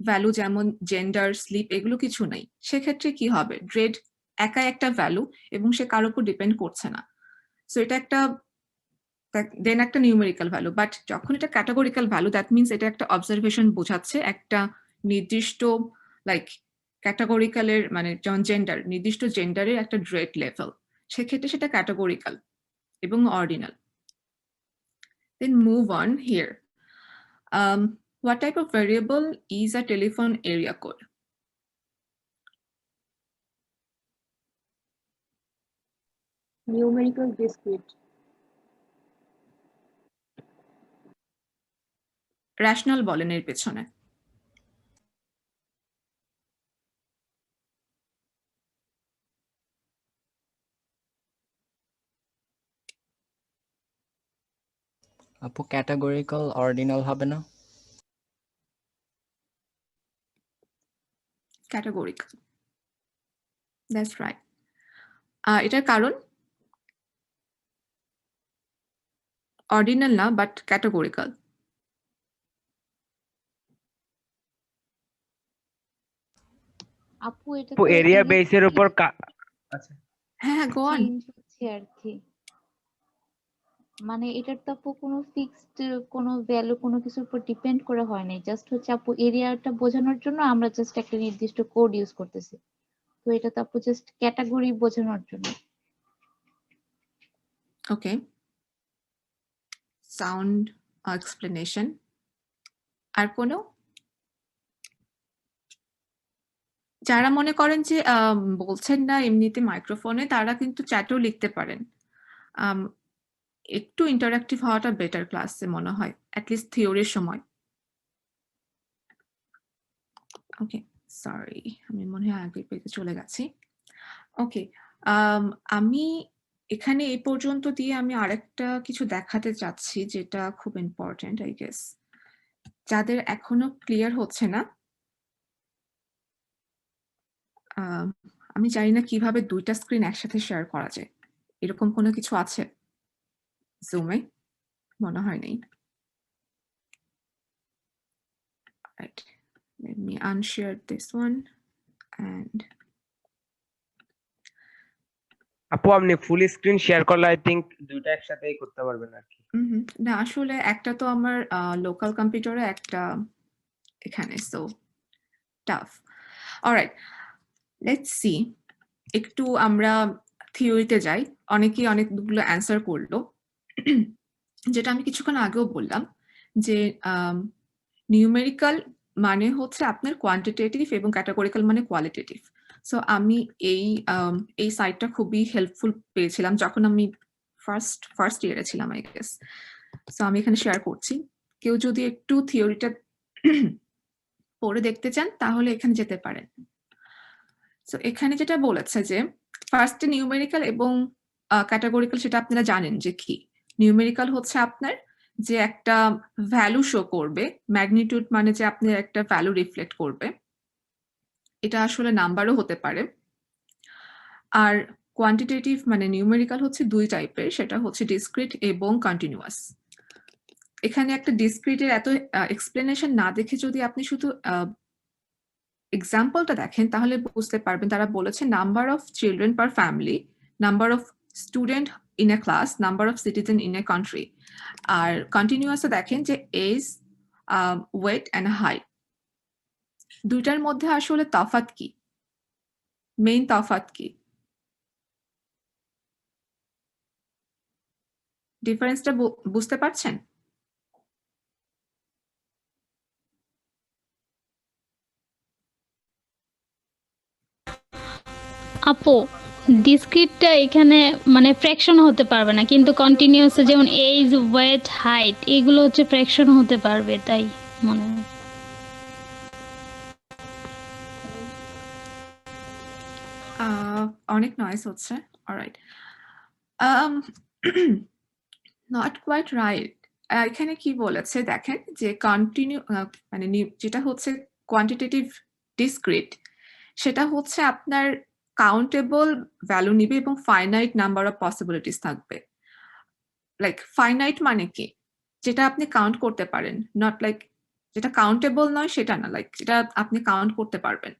ভ্যালু যেমন জেন্ডার, স্লিপ এগুলো কিছু নেই। সেক্ষেত্রে কি হবে? ড্রেড একাই একটা ভ্যালু এবং সে কারোর উপর ডিপেন্ড করছে না। সো এটা একটা দেন একটা নিউমেরিক্যাল ভ্যালু। বাট যখন এটা ক্যাটাগরিক্যাল ভ্যালু দ্যাট মিনস এটা একটা অবজারভেশন বোঝাচ্ছে একটা নির্দিষ্ট লাইক ক্যাটাগরিক্যালের মানে যেমন জেন্ডার, নির্দিষ্ট জেন্ডারের একটা ড্রেড লেভেল, সেক্ষেত্রে সেটা ক্যাটাগরিক্যাল এবং ordinal. Then move on here. What type of variable is a telephone area code? Numerical discrete. Rational বলেন এর পেছনে। আপু ক্যাটাগরিক্যাল অর্ডিনাল হবে না? Categorical. That's right. এটার কারণ অর্ডিনাল না বাট ক্যাটাগরিক্যাল। আপু এটা আপু তো এরিয়া বেসের উপর আচ্ছা হ্যাঁ, গো অন। চেঞ্জ হচ্ছে আর কি। মানে এটার তো আপু কোনো ফিক্সড কোনো ভ্যালু কোনো কিছুর উপর ডিপেন্ড করে হয় নাই, জাস্ট হচ্ছে আপু এরিয়াটা বোঝানোর জন্য আমরা জাস্ট একটা নির্দিষ্ট কোড ইউজ করতেছি। তো এটা তো আপু জাস্ট ক্যাটাগরি বোঝানোর জন্য। ওকে, সাউন্ড এক্সপ্লেনেশন। আর কোনো? যারা মনে করেন যে বলছেন না এমনিতে মাইক্রোফোনে, তারা কিন্তু চ্যাটেও লিখতে পারেন। একটু ইন্টারঅ্যাক্টিভ হওয়াটা বেটার ক্লাসে মনে হয়, অ্যাটলিস্ট থিওরির সময়। ওকে, সরি, আমি মনে হয় আগের পেজে চলে গেছি। ওকে, আমি এখানে এই পর্যন্ত দিয়ে আমি আরেকটা কিছু দেখাতে চাচ্ছি যেটা খুব ইম্পর্টেন্ট আই গেস, যাদের এখনো ক্লিয়ার হচ্ছে না। আমি জানি না কিভাবে দুইটা স্ক্রিন একসাথে শেয়ার করা যায়, এরকম কোনো কিছু আছে জুমে? মনে হয় নেই। Right. Let me unshare this one and আপু আপনি ফুল স্ক্রিন শেয়ার করলে আই থিংক দুইটা একসাথেই করতে পারবেন আর কি। না আসলে একটা তো আমার লোকাল কম্পিউটারে, একটা এখানে, so tough. Alright, let's see. একটু আমরা থিওরিতে যাই। অনেকেই অনেকগুলো অ্যান্সার করলো। যেটা আমি কিছুক্ষণ আগেও বললাম যে নিউমেরিক্যাল মানে হচ্ছে আপনার কোয়ান্টিটেটিভ এবং ক্যাটাগরিক্যাল মানে কোয়ালিটেটিভ। সো আমি এই সাইটটা খুবই হেল্পফুল পেয়েছিলাম যখন আমি ফার্স্ট ইয়ারে ছিলাম, আই গেস। সো আমি এখানে শেয়ার করছি। কেউ যদি একটু থিওরিটা পড়ে দেখতে চান তাহলে এখানে যেতে পারেন। সো এখানে যেটা বলেছে যে ফার্স্টে নিউমেরিক্যাল এবং ক্যাটাগরিক্যাল, সেটা আপনারা জানেন যে কি। নিউমেরিক্যাল হচ্ছে আপনার যে একটা ভ্যালু শো করবে, ম্যাগনিটিউড মানে যে আপনার একটা ভ্যালু রিফ্লেক্ট করবে, এটা আসলে নাম্বারও হতে পারে। আর কোয়ান্টিটেটিভ মানে নিউমেরিক্যাল হচ্ছে দুই টাইপের, সেটা হচ্ছে ডিসক্রিট এবং কন্টিনিউয়াস। এখানে একটা ডিসক্রিটের এত এক্সপ্লেনেশন না দেখে যদি আপনি শুধু এক্সাম্পলটা দেখেন তাহলে বুঝতে পারবেন। তারা বলেছে number of children per family, number of student in a class, number of citizen in a country. আর কন্টিনিউয়াসে দেখেন যে এজ, ওয়েট অ্যান্ড হাইট। দুইটার মধ্যে আসলে তফাৎ কি, মেইন তফাৎ কি, ডিফারেন্সটা বুঝতে পারছেন? আপু ডিসক্রিটটা এখানে মানে ফ্র্যাকশন হতে পারবে না, কিন্তু কন্টিনিউয়াস যেমন এজ, ওয়েট, হাইট এগুলো হচ্ছে ফ্র্যাকশন হতে পারবে, তাই মনে হয়। অনেক নয়েজ হচ্ছে। Alright, not quite right. এখানে কি বলেছে দেখেন যে কন্টিনিউ মানে যেটা হচ্ছে কোয়ান্টিটেটিভ ডিসক্রিট, সেটা হচ্ছে আপনার কাউন্টেবল ভ্যালু নিবে এবং ফাইনাইট নাম্বার অফ পসিবিলিটিস থাকবে। লাইক ফাইনাইট মানে কি, যেটা আপনি কাউন্ট করতে পারেন, নট লাইক যেটা কাউন্টেবল নয় সেটা না, লাইক যেটা আপনি কাউন্ট করতে পারবেন।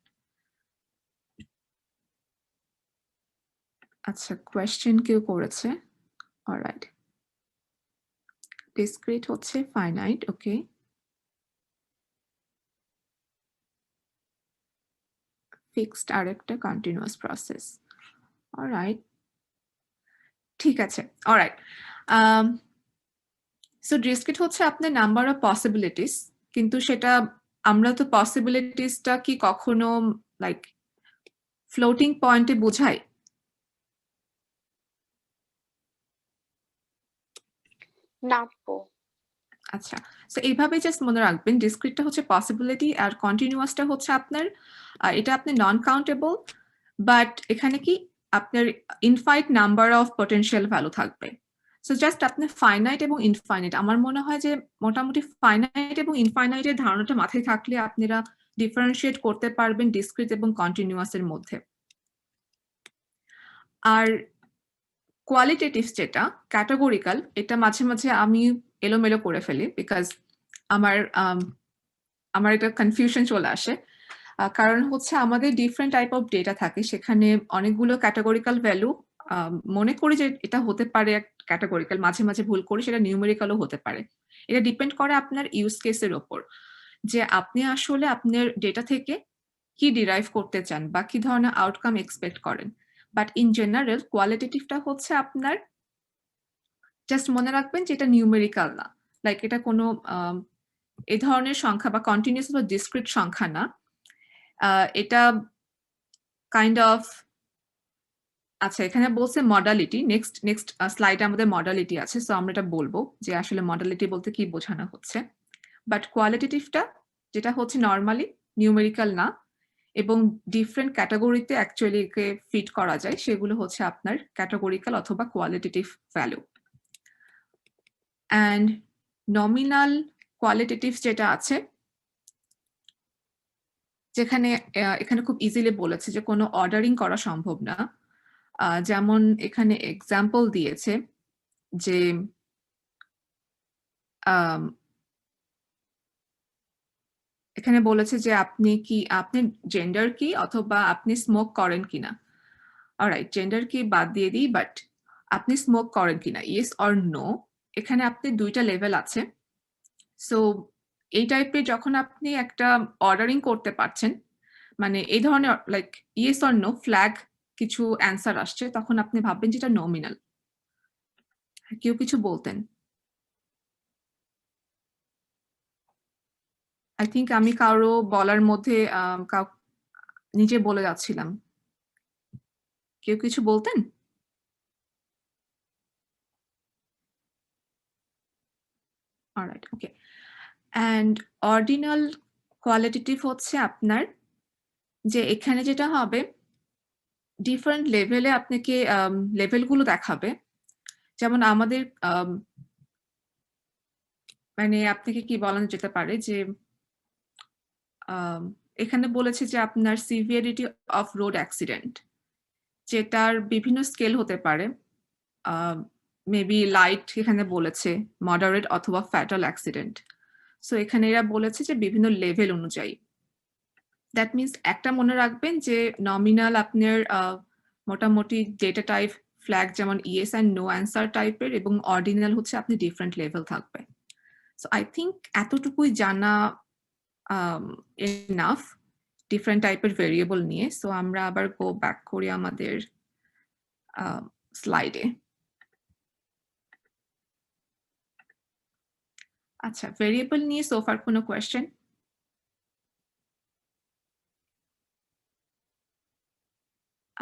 আচ্ছা, কোয়েশ্চেন কেউ করেছে। অলরাইট, ডিসক্রিট হচ্ছে ফাইনাইট, ওকে। ফিক্সড আর একটা কন্টিনিউয়াস প্রসেস। অলরাইট, ঠিক আছে। অলরাইট, সো ডিসক্রিট হচ্ছে আপনার নাম্বার অফ পসিবিলিটিস, কিন্তু সেটা আমরা তো পসিবিলিটিসটা কি কখনো লাইক ফ্লোটিং পয়েন্টে বোঝাই? না। আচ্ছা, সো এইভাবে জাস্ট মনে রাখবেন ডিসক্রিটটা হচ্ছে পসিবিলিটি আর কন্টিনিউয়াসটা হচ্ছে আপনার এটা আপনি নন কাউন্টেবল, বাট এখানে কি আপনার ইনফাইট নাম্বার অফ পটেনশিয়াল ভ্যালু থাকবে। সো জাস্ট আপনি ফাইনাইট এবং ইনফাইনাইট, আমার মনে হয় যে মোটামুটি ফাইনাইট এবং ইনফাইনাইটের ধারণাটা মাথায় থাকলে আপনারা ডিফারেন্সিয়েট করতে পারবেন ডিসক্রিট এবং কন্টিনিউয়াসের মধ্যে। আর কোয়ালিটেটিভ যেটা ক্যাটাগরিক্যাল, এটা মাঝে মাঝে আমি এলোমেলো করে ফেলি বিকজ আমার এটা কনফিউশন চলে আসে। কারণ হচ্ছে আমাদের ডিফারেন্ট টাইপ অফ ডেটা থাকে, সেখানে অনেকগুলো ক্যাটাগরিক্যাল ভ্যালু মনে করি যে এটা হতে পারে ক্যাটাগরিক্যাল, মাঝে মাঝে ভুল করি সেটা নিউমেরিক্যালও হতে পারে। এটা ডিপেন্ড করে আপনার ইউজ কেসের ওপর, যে আপনি আসলে আপনার ডেটা থেকে কি ডিরাইভ করতে চান বা কি ধরনের আউটকাম এক্সপেক্ট করেন। বাট ইন জেনারেল কোয়ালিটেটিভটা হচ্ছে আপনার জাস্ট মনে রাখবেন যে এটা নিউমেরিক্যাল না, লাইক এটা কোনো এই ধরনের সংখ্যা বা কন্টিনিউয়াস বা ডিসক্রিট সংখ্যা না। এটা কাইন্ড অফ, আচ্ছা এখানে বলছে মডালিটি, নেক্সট স্লাইডে আমাদের মডালিটি আছে, সো আমরা এটা বলবো যে আসলে মডালিটি বলতে কি বোঝানো হচ্ছে। বাট কোয়ালিটেটিভটা যেটা হচ্ছে নর্মালি নিউমেরিক্যাল না এবং ডিফারেন্ট ক্যাটাগরিতে অ্যাকচুয়ালি একে ফিট করা যায়, সেগুলো হচ্ছে আপনার ক্যাটাগরিক্যাল অথবা qualitative value. And nominal qualitative যেটা আছে, যেখানে এখানে খুব ইজিলি বলেছে যে কোনো অর্ডারিং করা সম্ভব না। যেমন এখানে এক্সাম্পল দিয়েছে যে এখানে বলেছে যে আপনি জেন্ডার কি অথবা আপনি স্মোক করেন কিনা। অলরাইট, জেন্ডার কি বাদ দিয়ে দিই, বাট আপনি স্মোক করেন কিনা, ইয়েস অর নো। এখানে আপনি 2টা লেভেল আছে। সো এই টাইপের যখন আপনি একটা অর্ডারিং করতে পারছেন, মানে এই ধরনের like yes or no flag কিছু অ্যান্সার আসছে, তখন আপনি ভাববেন যেটা নমিনাল। কেউ কিছু বলতেন? আই থিংক আমি কারো বলার মধ্যে নিজে বলে যাচ্ছিলাম। কেউ কিছু বলতেন? Alright, okay. And ordinal qualitative হচ্ছে আপনার যে এখানে যেটা হবে ডিফারেন্ট লেভেলে আপনাকে লেভেলগুলো দেখাবে। যেমন আমাদের মানে আপনাকে কি বলা যেতে পারে যে এখানে বলেছে যে আপনার সিভিয়ারিটি অফ রোড অ্যাক্সিডেন্ট, যেটার বিভিন্ন স্কেল হতে পারে। মেবি লাইট এখানে বলেছে, মডারেট অথবা ফ্যাটাল অ্যাক্সিডেন্ট। সো এখানে এরা বলেছে যে বিভিন্ন লেভেল অনুযায়ী। দ্যাট মিনস একটা মনে রাখবেন যে নমিনাল আপনার মোটামুটি ডেটা টাইপ ফ্ল্যাগ যেমন ইয়েস অ্যান্ড নো অ্যান্সার টাইপের, এবং অর্ডিনাল হচ্ছে আপনি ডিফারেন্ট লেভেল থাকবে। সো আই থিঙ্ক এতটুকুই জানা এনাফ ডিফারেন্ট টাইপের ভেরিয়েবল নিয়ে। সো আমরা আবার গো ব্যাক করি আমাদের স্লাইডে। আচ্ছা, ভেরিয়েবল নিয়ে সোফার কোনো কোয়েশ্চেন?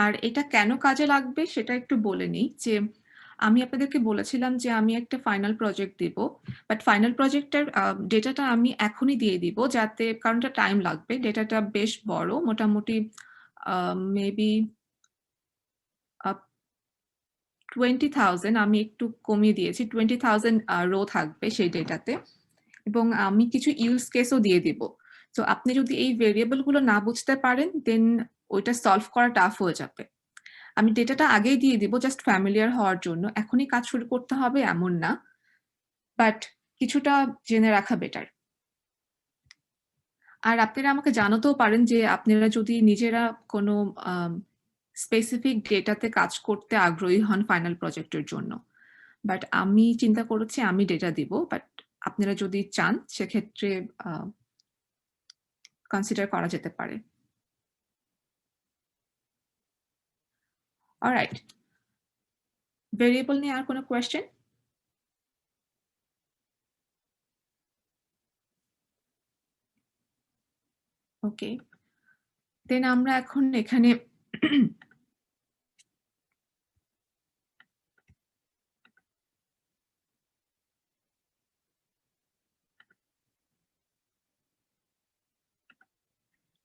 আর এটা কেন কাজে লাগবে সেটা একটু বলে নিই যে আমি আপনাদেরকে বলেছিলাম যে আমি একটা ফাইনাল প্রজেক্ট দিব, বাট ফাইনাল প্রজেক্টটার ডেটাটা আমি এখনই দিয়ে দিব, যাতে কারণ এটা টাইম লাগবে। ডেটাটা বেশ বড়, মোটামুটি মেবি 20,000, আমি একটু কমিয়ে দিয়েছি, 20,000 রো থাকবে সেই ডেটাতে, এবং আমি কিছু ইউজ কেসও দিয়ে দিব। তো আপনি যদি এই ভেরিয়েবল গুলো না বুঝতে পারেন দেন ওইটা সলভ করা টাফ হয়ে যাবে। আমি ডেটাটা আগেই দিয়ে দিব জাস্ট ফ্যামিলিয়ার হওয়ার জন্য, এখনই কাজ শুরু করতে হবে এমন না, বাট কিছুটা জেনে রাখা বেটার। আর আপনারা আমাকে জানাতেও পারেন যে আপনারা যদি নিজেরা কোনো স্পেসিফিক ডেটাতে কাজ করতে আগ্রহী হন ফাইনাল প্রজেক্টের জন্য। বাট আমি চিন্তা করেছি আমি ডেটা দিব, বাট আপনারা যদি চান সেক্ষেত্রে কনসিডার করা যেতে পারে। অলরাইট, ভেরিয়েবল নিয়ে আর কোনো কোয়েশ্চেন? ওকে, দেন আমরা এখন এখানে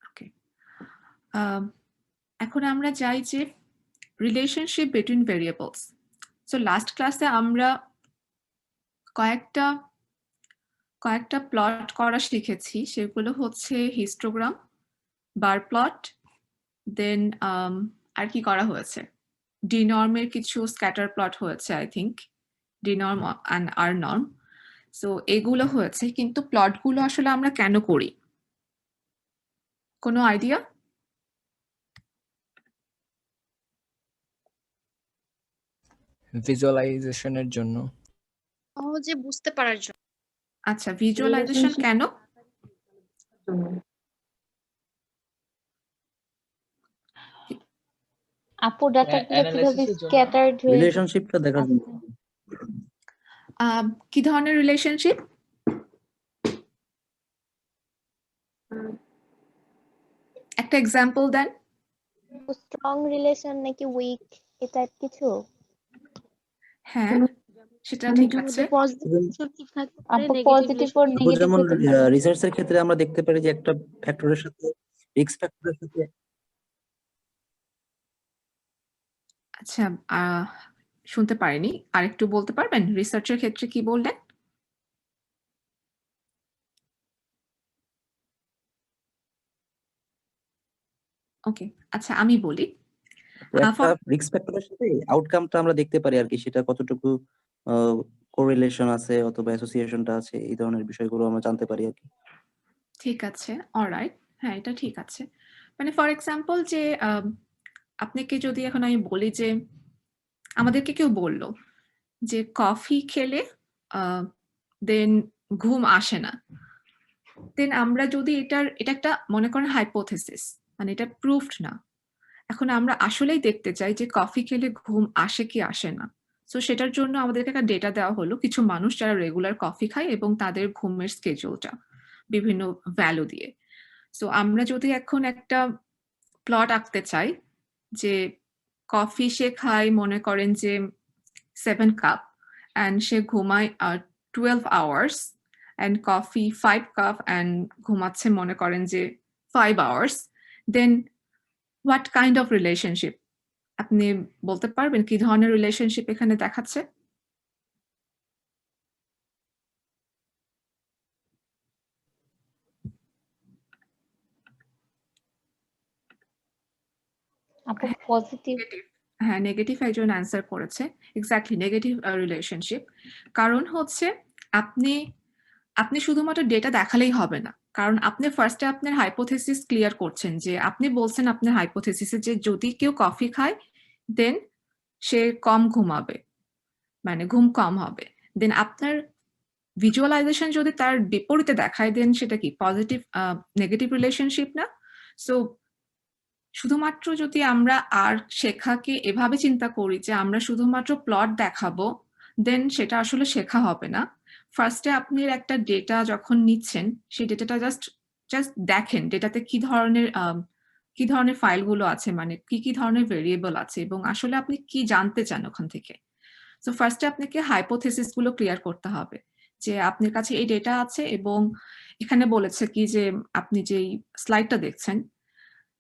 ওকে, এখন আমরা যাই যে relationship between variables. So last ক্লাসে আমরা কয়েকটা প্লট করা শিখেছি, সেগুলো হচ্ছে হিস্টোগ্রাম, বার প্লট, দেন আর কি করা হয়েছে, ডিনর্মের কিছু স্ক্যাটার প্লট হয়েছে I think, dnorm and rnorm. So এগুলো হয়েছে, কিন্তু প্লটগুলো আসলে আমরা কেন করি কোনো আইডিয়া? ভিজুয়ালাইজেশনের জন্য। সহজে বুঝতে পারার জন্য। আচ্ছা, ভিজুয়ালাইজেশন কেন? আপু ডাটাগুলো কিভাবে স্ক্যাটার্ড হয়ে রিলেশনশিপটা দেখার জন্য। কি ধরনের রিলেশনশিপ? একটা এক্সাম্পল দেন। স্ট্রং রিলেশন নাকি উইক এ টাইপ কিছু? হ্যাঁ, সেটা ঠিক আছে। পজিটিভ থাকতে পারে, আপু নেগেটিভ পজিটিভ আর নেগেটিভ যেমন হতে পারে। রিসার্চের ক্ষেত্রে আমরা দেখতে পারি যে একটা ফ্যাক্টরের সাথে রিস্ক ফ্যাক্টরের সাথে। আচ্ছা, শুনতে পারিনি, আরেকটু বলতে পারবেন রিসার্চের ক্ষেত্রে কি বললেন? ওকে, আচ্ছা আমি বলি। একটা রিস্ক ফ্যাক্টরের সাথে আউটকামটা আমরা দেখতে পারি আর কি, সেটা কতটুকু কোরিলেশন আছে অথবা অ্যাসোসিয়েশনটা আছে, এই ধরনের বিষয়গুলো আমরা জানতে পারি আর কি। ঠিক আছে, অলরাইট। হ্যাঁ, এটা ঠিক আছে। মানে ফর এক্সাম্পল যে আপনাকে যদি এখন আমি বলি যে আমাদেরকে কেউ বলল যে কফি খেলে দেন ঘুম আসে না। দেন আমরা যদি এটা একটা মনে করেন হাইপোথেসিস, মানে এটা প্রুফড না। এখন আমরা আসলেই দেখতে চাই যে কফি খেলে ঘুম আসে কি আসে না। সো সেটার জন্য আমাদেরকে একটা ডেটা দেওয়া হলো কিছু মানুষ যারা রেগুলার কফি খায় এবং তাদের ঘুমের স্কেডিউলটা বিভিন্ন ভ্যালু দিয়ে। সো আমরা যদি এখন একটা প্লট আঁকতে চাই যে কফি সে খায় মনে করেন যে 7 কাপ অ্যান্ড সে ঘুমায় 12 hours and coffee 5 cup and ঘুমাচ্ছে মনে করেন যে 5 hours, then what kind of relationship আপনি বলতে পারবেন কি ধরনের রিলেশনশিপ এখানে দেখাচ্ছে? আপু পজিটিভ। হ্যাঁ, নেগেটিভ একজন অ্যান্সার করেছে। Exactly negative relationship. কারণ হচ্ছে আপনি শুধুমাত্র ডেটা দেখালেই হবে না। কারণ আপনি ফার্স্টে আপনার হাইপোথেসিস ক্লিয়ার করছেন যে আপনি বলছেন আপনার হাইপোথেসিসে যে যদি কেউ কফি খায় দেন সে কম ঘুমাবে। মানে ঘুম কম হবে। দেন আপনার ভিজুয়ালাইজেশন যদি তার বিপরীতে দেখায় দেন সেটা কি পজিটিভ নেগেটিভ রিলেশনশিপ না? সো শুধুমাত্র যদি আমরা আর শেখাকে এভাবে চিন্তা করি যে আমরা শুধুমাত্র প্লট দেখাবো, দেন সেটা আসলে শেখা হবে না। ফার্স্টে আপনি একটা ডেটা যখন নিচ্ছেন, সেই ডেটাটা জাস্ট দেখেন ডেটাতে কি ধরনের ফাইলগুলো আছে, মানে কি ধরনের ভেরিয়েবল আছে এবং আসলে আপনি কি জানতে চান ওখান থেকে। সো ফার্স্টে আপনাকে হাইপোথেসিস গুলো ক্লিয়ার করতে হবে যে আপনার কাছে এই ডেটা আছে এবং এখানে বলেছে কি যে আপনি যেই স্লাইডটা দেখছেন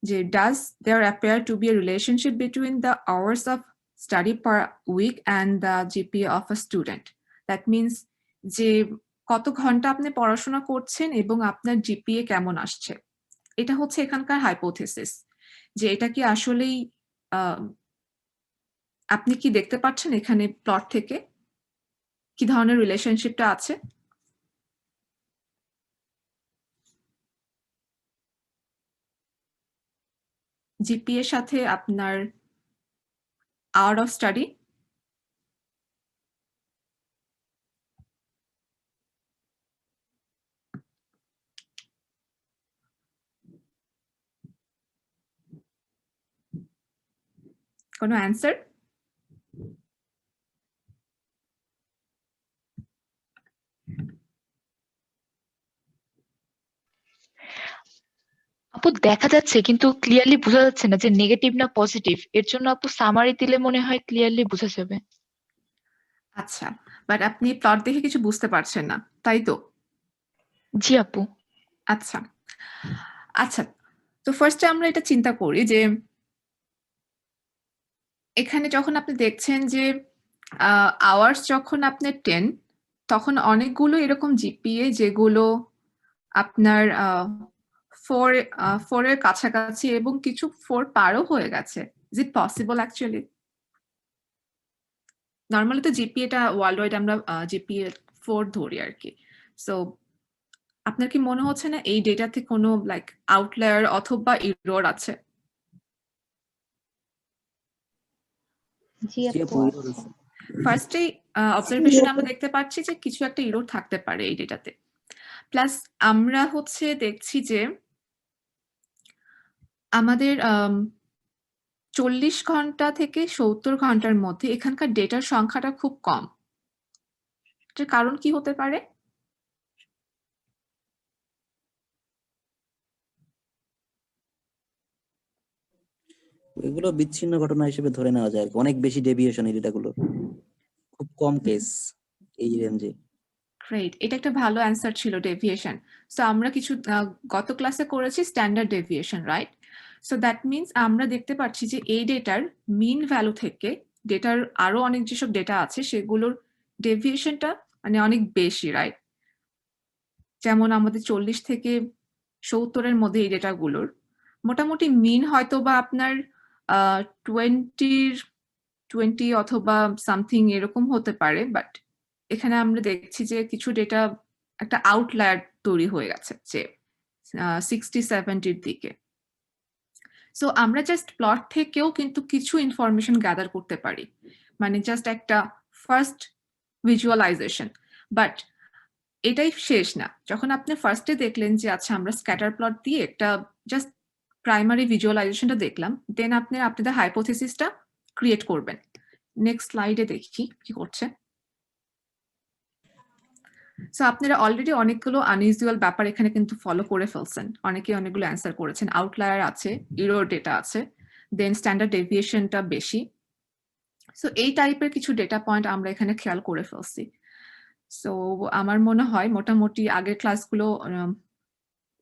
যে does there appear to be a relationship between the hours of study per week and the GPA of a student? That means যে কত ঘন্টা আপনি পড়াশোনা করছেন এবং আপনার জিপিএ কেমন আসছে। এটা হচ্ছে এখানকার হাইপোথেসিস যে এটা কি আসলেই আপনি কি দেখতে পাচ্ছেন এখানে প্লট থেকে কি ধরনের রিলেশনশিপটা আছে? জিপিএর সাথে আপনার আওয়ার অফ স্টাডি। কোনো অ্যান্সার? আপু দেখা যাচ্ছে কিন্তু ক্লিয়ারলি বোঝা যাচ্ছে না যে নেগেটিভ না পজিটিভ। এর জন্য আপু সামারি দিলে মনে হয় ক্লিয়ারলি বোঝা যাবে। আচ্ছা, বাট আপনি প্লট দেখে কিছু বুঝতে পারছেন না, তাই তো? জি আপু। আচ্ছা আচ্ছা, তো ফার্স্টে আমরা এটা চিন্তা করি যে এখানে যখন আপনি দেখছেন যে আওয়ার্স যখন আপনার 10 তখন অনেকগুলো এরকম জিপিএ যেগুলো আপনার 4 এর কাছাকাছি এবং কিছু 4 পারও হয়ে গেছে। Is it possible actually? Normally তো জিপিএটা ওয়ার্ল্ড ওয়াইড আমরা জিপিএ 4 ধরি আর কি। সো আপনার কি মনে হচ্ছে না এই ডেটাতে কোনো লাইক আউটলায়ার অথবা এরর আছে? জি আপু। ফার্স্টেই অবজারভেশন আমরা দেখতে পাচ্ছি যে কিছু একটা এরর থাকতে পারে এই ডেটাতে। প্লাস আমরা হচ্ছে দেখছি যে আমাদের 40 ঘন্টা থেকে 70 ঘন্টার মধ্যে এখানকার ডেটার সংখ্যাটা খুব কম। এটার কারণ কি হতে পারে? এগুলো বিচ্ছিন্ন ঘটনা হিসেবে ধরে নেওয়া যায়, অনেক বেশি ডেভিয়েশন এই ডেটাগুলো, খুব কম কেস এই রেঞ্জে। গ্রেট, এটা একটা ভালো অ্যান্সার ছিল, ডেভিয়েশন। সো আমরা কিছু গত ক্লাসে করেছি standard deviation, right? So that means আমরা দেখতে পাচ্ছি যে এই ডেটার মিন ভ্যালু থেকে ডেটার আরো অনেক যেসব ডেটা আছে সেগুলোর ডেভিয়েশনটা মানে অনেক বেশি, রাইট? যেমন আমাদের 40 থেকে 70 এর মধ্যে এই ডেটাগুলোর মোটামুটি মিন হয়তো বা আপনার 20 অথবা সামথিং এরকম হতে পারে, বাট এখানে আমরা দেখছি যে কিছু ডেটা একটা আউটলায়ার তৈরি হয়ে গেছে যে 60-70-র দিকে। সো আমরা জাস্ট প্লট থেকেও কিন্তু কিছু ইনফরমেশন গ্যাদার করতে পারি, মানে জাস্ট একটা ফার্স্ট ভিজুয়ালাইজেশন। বাট এটাই শেষ না। যখন আপনি ফার্স্টে দেখলেন যে আচ্ছা আমরা স্ক্যাটার প্লট দিয়ে একটা জাস্ট প্রাইমারি ভিজুয়ালাইজেশনটা দেখলাম, দেন আপনি আপনাদের হাইপোথিসিসটা ক্রিয়েট করবেন। নেক্সট স্লাইডে দেখি কি করছে। সো আপনারা অলরেডি অনেকগুলো আনইউজুয়াল ব্যাপার এখানে কিন্তু ফলো করে ফেলছেন, অনেকে অনেকগুলো অ্যান্সার করেছেন। আউটলায়ার আছে, ইরর ডেটা আছে, দেন স্ট্যান্ডার্ড ডেভিয়েশনটা বেশি। সো এই টাইপের কিছু ডেটা পয়েন্ট আমরা এখানে খেয়াল করে ফেলছি। সো আমার মনে হয় মোটামুটি আগের ক্লাসগুলো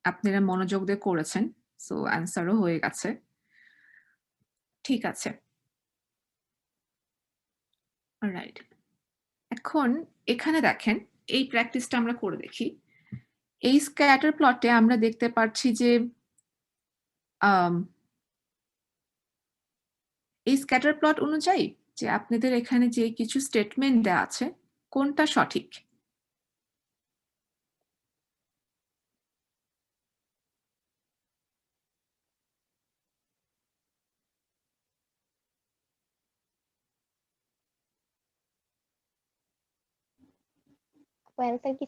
আপনারা মনোযোগ দিয়ে করেছেন, সো অ্যান্সারও হয়ে গেছে। ঠিক আছে, রাইট। এখন এখানে দেখেন এই প্র্যাকটিসটা আমরা করে দেখি। এই স্ক্যাটার প্লটে আমরা দেখতে পাচ্ছি যে এই স্ক্যাটার প্লট অনুযায়ী যে আপনাদের এখানে যে কিছু স্টেটমেন্ট দেওয়া আছে কোনটা সঠিক। অ্যান্সার কি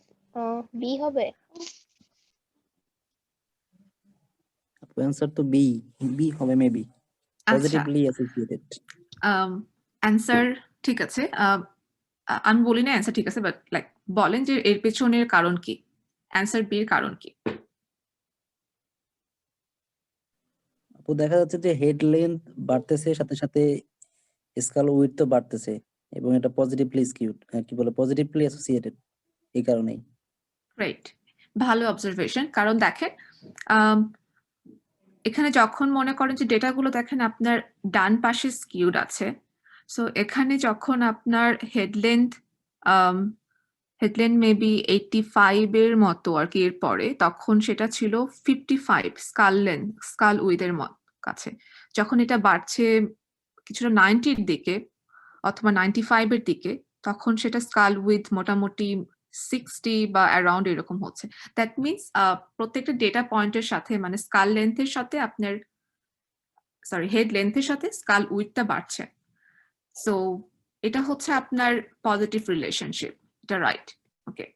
বি হবে? অ্যান্সার তো বি, বি হবে মেবি, পজিটিভলি অ্যাসোসিয়েটেড। অ্যান্সার ঠিক আছে, আমি বলি না অ্যান্সার ঠিক আছে, বাট লাইক বলেন যে এর পেছনের কারণ কি, অ্যান্সার বি এর কারণ কি? আপু দেখা যাচ্ছে যে হেড লেন্থ বাড়তেছে, সাথে সাথে স্কাল উইডথ তো বাড়তেছে, এবং এটা পজিটিভলি স্কিউড, কি বলে, পজিটিভলি অ্যাসোসিয়েটেড, এই কারণেই। রাইট, ভালো অবজারভেশন। কারণ দেখেন এখানে যখন মনে করেন যে ডেটাগুলো দেখেন আপনার ডান পাশে স্কিউড আছে, সো এখানে যখন আপনার হেডলেন্থ মেবি 85 এর মতো আর কি এর পরে, তখন সেটা ছিল 55 স্কাল উইথের কাছে। যখন এটা বাড়ছে কিছুটা 90-র দিকে অথবা 95 এর দিকে, তখন সেটা স্কাল উইথ মোটামুটি 60 বা অ্যারাউন্ড এরকম হচ্ছে। দ্যাট মিনস প্রত্যেকটা ডেটা পয়েন্টের সাথে মানে স্কাল লেন্থের সাথে আপনার হেড লেন্থের সাথে স্কাল উইথটা বাড়ছে। সো এটা হচ্ছে আপনার পজিটিভ রিলেশনশিপ, এটা রাইট। ওকে,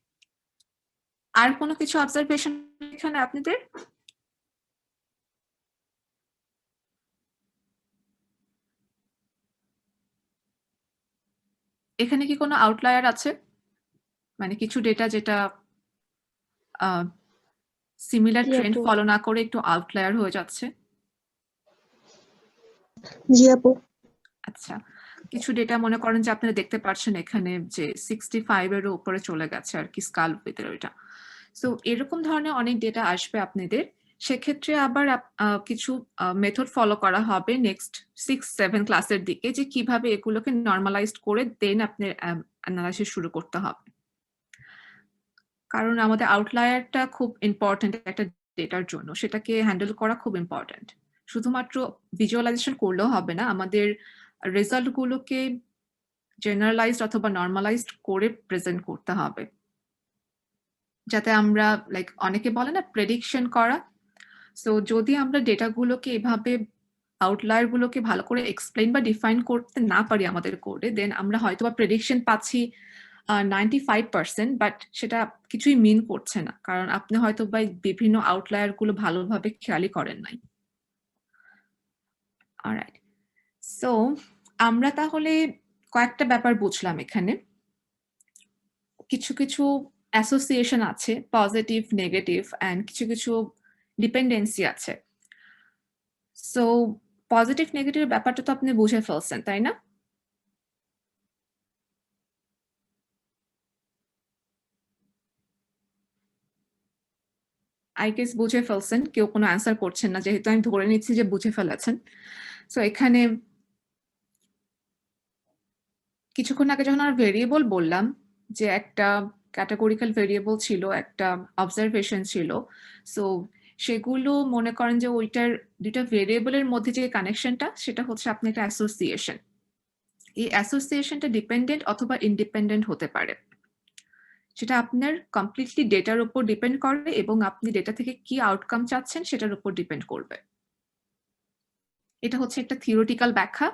আর কোনো কিছু অবজারভেশন এখানে আপনাদের? এখানে কি কোনো আউটলায়ার আছে, মানে কিছু ডেটা যেটা সিমিলার ট্রেন্ড ফলো না করে একটু আউটলায়ার হয়ে যাচ্ছে? জি আপু। আচ্ছা, কিছু ডেটা মনে করেন যে আপনারা দেখতে পাচ্ছেন এখানে যে 65 এর উপরে চলে গেছে আর কি স্কাল উইথের ওইটা। সো এরকম ধরনের অনেক ডেটা আসবে আপনাদের। সেক্ষেত্রে আবার কিছু মেথড ফলো করা হবে নেক্সট 6-7 ক্লাসের দিকে, যে কিভাবে এগুলোকে নর্মালাইজড করে দেন আপনার অ্যানালাইসিস শুরু করতে হবে। কারণ আমাদের আউটলায়ারটা খুব ইম্পর্টেন্ট একটা ডেটার জন্য, সেটাকে হ্যান্ডেল করা খুব ইম্পর্টেন্ট। শুধুমাত্র ভিজুয়ালাইজেশন করলেও হবে না, আমাদের রেজাল্ট গুলোকে জেনারেলাইজড অথবা নর্মালাইজড করে প্রেজেন্ট করতে হবে, যাতে আমরা লাইক অনেকে বলে না প্রেডিকশন করা। সো যদি আমরা ডেটাগুলোকে এভাবে আউটলায়ার গুলোকে ভালো করে এক্সপ্লেইন বা ডিফাইন করতে না পারি আমাদের কোডে, দেন আমরা হয়তো বা প্রেডিকশন পাচ্ছি 95%, বাট সেটা কিছুই মিন করছে না, কারণ আপনি হয়তো বা বিভিন্ন আউটলায়ার গুলো ভালোভাবে খেয়ালই করেন নাই। অলরাইট, সো আমরা তাহলে কয়েকটা ব্যাপার বুঝলাম এখানে। কিছু কিছু অ্যাসোসিয়েশন আছে, পজিটিভ, নেগেটিভ, অ্যান্ড কিছু কিছু ডিপেন্ডেন্সি আছে। সো পজিটিভ নেগেটিভ ব্যাপারটা তো আপনি বুঝে ফেলছেন, তাই না? আই গেস বুঝে ফেলছেন, কেউ কোনো অ্যান্সার করছেন না, যেহেতু আমি ধরে নিচ্ছি যে বুঝে ফেলেছেন। সো এখানে কিছুক্ষণ আগে যখন আমরা ভেরিয়েবল বললাম, যে একটা ক্যাটাগরিক্যাল ভেরিয়েবল ছিল, একটা অবজারভেশন ছিল, সো সেগুলো মনে করেন যে ওইটার দুইটা ভেরিয়েবলের মধ্যে যে কানেকশনটা, সেটা হচ্ছে আপনি একটা অ্যাসোসিয়েশন। এই অ্যাসোসিয়েশনটা ডিপেন্ডেন্ট অথবা ইন্ডিপেন্ডেন্ট হতে পারে। সেটা আপনার কমপ্লিটলি ডেটার উপর ডিপেন্ড করে এবং আপনি ডেটা থেকে কি আউটকাম চাচ্ছেন সেটার উপর ডিপেন্ড করবে। এটা হচ্ছে একটা থিওরিটিক্যাল ব্যাখ্যা।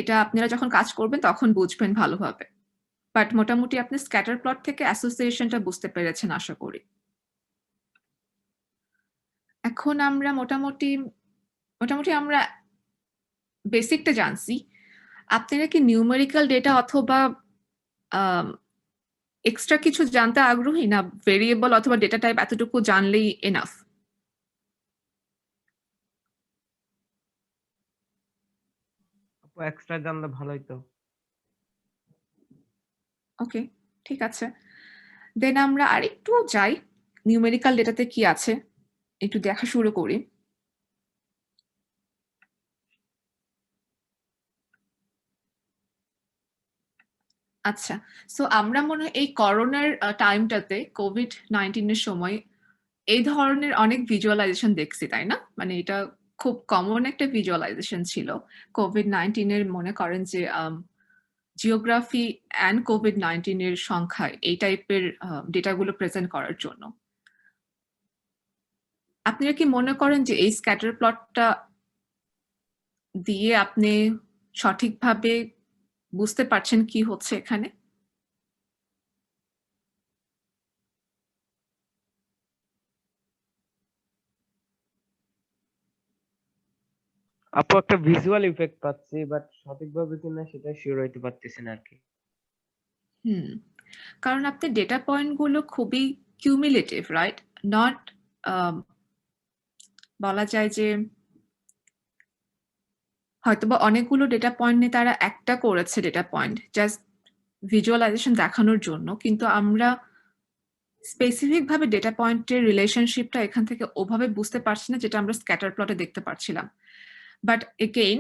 এটা আপনারা যখন কাজ করবেন তখন বুঝবেন ভালোভাবে। বাট মোটামুটি আপনি স্ক্যাটার প্লট থেকে অ্যাসোসিয়েশনটা বুঝতে পেরেছেন আশা করি। এখন আমরা মোটামুটি আমরা বেসিকটা জানছি। আপনারা কি নিউমেরিক্যাল ডেটা অথবা এক্সট্রা কিছু জানতে আগ্রহী, না ভেরিয়েবল অথবা ডেটা টাইপ এতটুকু জানলেই এনাফ? আপু এক্সট্রা জানলে ভালোই তো। ওকে, ঠিক আছে। দেন আমরা আরেকটু যাই নিউমেরিক্যাল ডেটাতে কি আছে একটু দেখা শুরু করি। আচ্ছা, সো আমরা মনে হয় এই করোনার টাইমটাতে কোভিড-19 এর সময় এই ধরনের অনেক ভিজুয়ালাইজেশন দেখছি, তাই না? মানে এটা খুব কমন একটা ভিজুয়ালাইজেশন ছিল। কোভিড-19 এর মনে করেন যে জিওগ্রাফি অ্যান্ড কোভিড-19 এর সংখ্যায় এই টাইপের ডেটাগুলো প্রেজেন্ট করার জন্য। আপনারা কি মনে করেন যে এই স্ক্যাটার প্লটটা দিয়ে আপনি সঠিকভাবে বুঝতে পারছেন কি হচ্ছে এখানে? আপু একটা ভিজুয়াল ইফেক্ট পাচ্ছি, বাট সঠিকভাবে কিনা সেটা শিওর হইতে পারতেছি না আর কি। কারণ আপনার ডেটা পয়েন্ট গুলো খুবই কিউমুলেটিভ, রাইট? নট বলা যায় যে হয়তোবা অনেকগুলো ডেটা পয়েন্ট নিয়ে তারা একটা করেছে ডেটা পয়েন্ট জাস্ট ভিজুয়ালাইজেশন দেখানোর জন্য, কিন্তু আমরা স্পেসিফিক ভাবে ডেটা পয়েন্টের রিলেশনশিপটা এখান থেকে ওভাবে বুঝতে পারছি না যেটা আমরা স্ক্যাটার প্লটে দেখতে পাচ্ছিলাম। বাট এগেইন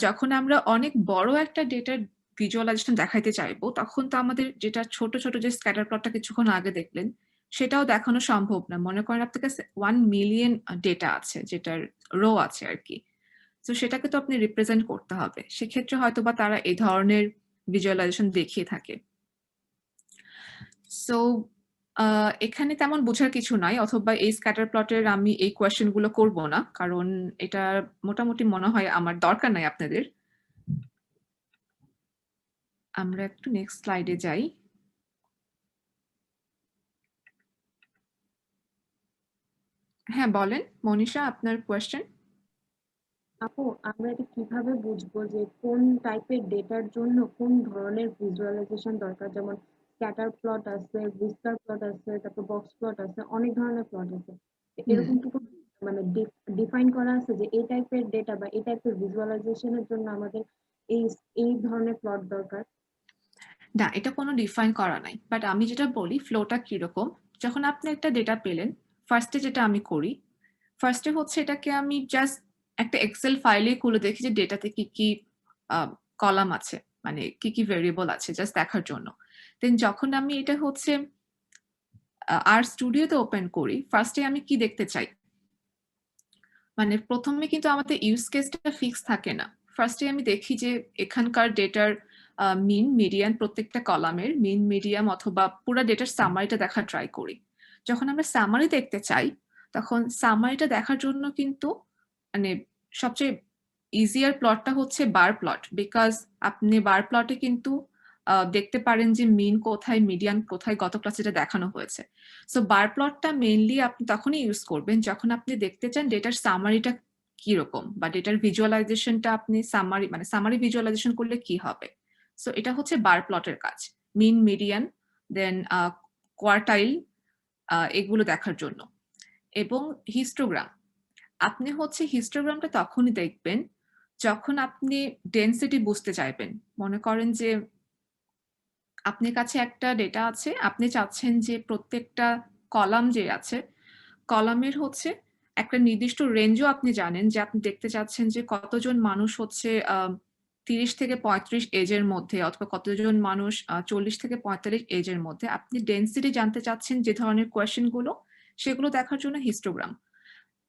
যখন আমরা অনেক বড় একটা ডেটার ভিজুয়ালাইজেশন দেখাইতে চাইবো তখন তো আমাদের যেটা ছোট ছোট যে স্ক্যাটার প্লটটা কিছুক্ষণ আগে দেখলেন সেটাও দেখানো সম্ভব না। মনে করেন আপনার কাছে 1 মিলিয়ন ডেটা আছে, যেটার রো আছে আর কি। তো সেটাকে তো আপনি রিপ্রেজেন্ট করতে হবে। সেক্ষেত্রে হয়তোবা তারা এই ধরনের ভিজুয়ালাইজেশন দেখিয়ে থাকে। সো এখানে তেমন বোঝার কিছু নাই, অথবা এই স্ক্যাটার প্লটের আমি এই কোয়েশ্চেন গুলো করবো না, কারণ এটা মোটামুটি মনে হয় আমার দরকার নাই আপনাদের। আমরা একটু নেক্সট স্লাইডে যাই। হ্যাঁ বলেন মনীষা, আপনার কোয়েশ্চেন। আপু, আমরা এটা কিভাবে বুঝবো যে কোন টাইপের ডেটার জন্য কোন ধরনের ভিজুয়ালাইজেশন দরকার? যেমন স্ক্যাটার প্লট আছে, হুইস্কার প্লট আছে, তারপর বক্স প্লট আছে, অনেক ধরনের প্লট আছে। এরকম কি কোনো মানে ডিফাইন করা আছে যে এই টাইপের ডেটা বা এই টাইপের ভিজুয়ালাইজেশনের জন্য আমাদের এই এই ধরনের প্লট দরকার? না, এটা কোনো ডিফাইন করা নাই, বাট আমি যেটা বলি ফ্লোটা কিরকম। যখন আপনি একটা ডেটা পেলেন, ফার্স্টে যেটা আমি করি, ফার্স্টে হচ্ছে এটাকে আমি জাস্ট একটা এক্সেল ফাইলে খুলে দেখি যে ডেটাতে কি কি কলাম আছে, মানে কি কি ভেরিয়েবল আছে জাস্ট দেখার জন্য। দেন যখন আমি এটা হচ্ছে আর স্টুডিওতে ওপেন করি, ফার্স্টে আমি কি দেখতে চাই, মানে প্রথমে কিন্তু আমাদের ইউজ কেসটা ফিক্স থাকে না। ফার্স্টে আমি দেখি যে এখানকার ডেটার মিন মিডিয়ান, প্রত্যেকটা কলামের মিন মিডিয়াম অথবা পুরো ডেটার সামারিটা দেখার ট্রাই করি। যখন আমরা সামারি দেখতে চাই তখন সামারিটা দেখার জন্য কিন্তু মানে সবচেয়ে ইজিয়ার প্লটটা হচ্ছে বার প্লট, বিকজ আপনি বার প্লটে কিন্তু দেখতে পারেন যে মিন কোথায় মিডিয়ান কোথায়, গত ক্লাসে এটা দেখানো হয়েছে। সো বার প্লটটা মেইনলি আপনি তখনই ইউজ করবেন যখন আপনি দেখতে চান ডেটার সামারিটা কিরকম, বা ডেটার ভিজুয়ালাইজেশনটা আপনি সামারি ভিজুয়ালাইজেশন করলে কি হবে। সো এটা হচ্ছে বার প্লটের কাজ, মিন মিডিয়ান দেন কোয়ার্টাইল এগুলো দেখার জন্য। এবং হিস্টোগ্রাম, আপনি হচ্ছে হিস্টোগ্রামটা তখনই দেখবেন যখন আপনি ডেনসিটি বুঝতে চাইবেন। মনে করেন যে আপনার কাছে একটা ডেটা আছে, আপনি চাচ্ছেন যে প্রত্যেকটা কলাম যে আছে কলামের হচ্ছে একটা নির্দিষ্ট রেঞ্জও আপনি জানেন, যে আপনি দেখতে চাচ্ছেন যে কতজন মানুষ হচ্ছে 30 থেকে 35 এজের মধ্যে, অথবা কতজন মানুষ 40 থেকে 45 এজের মধ্যে। আপনি ডেনসিটি জানতে চাচ্ছেন যে ধরনের কোয়েশ্চেন গুলো, সেগুলো দেখার জন্য হিস্টোগ্রাম।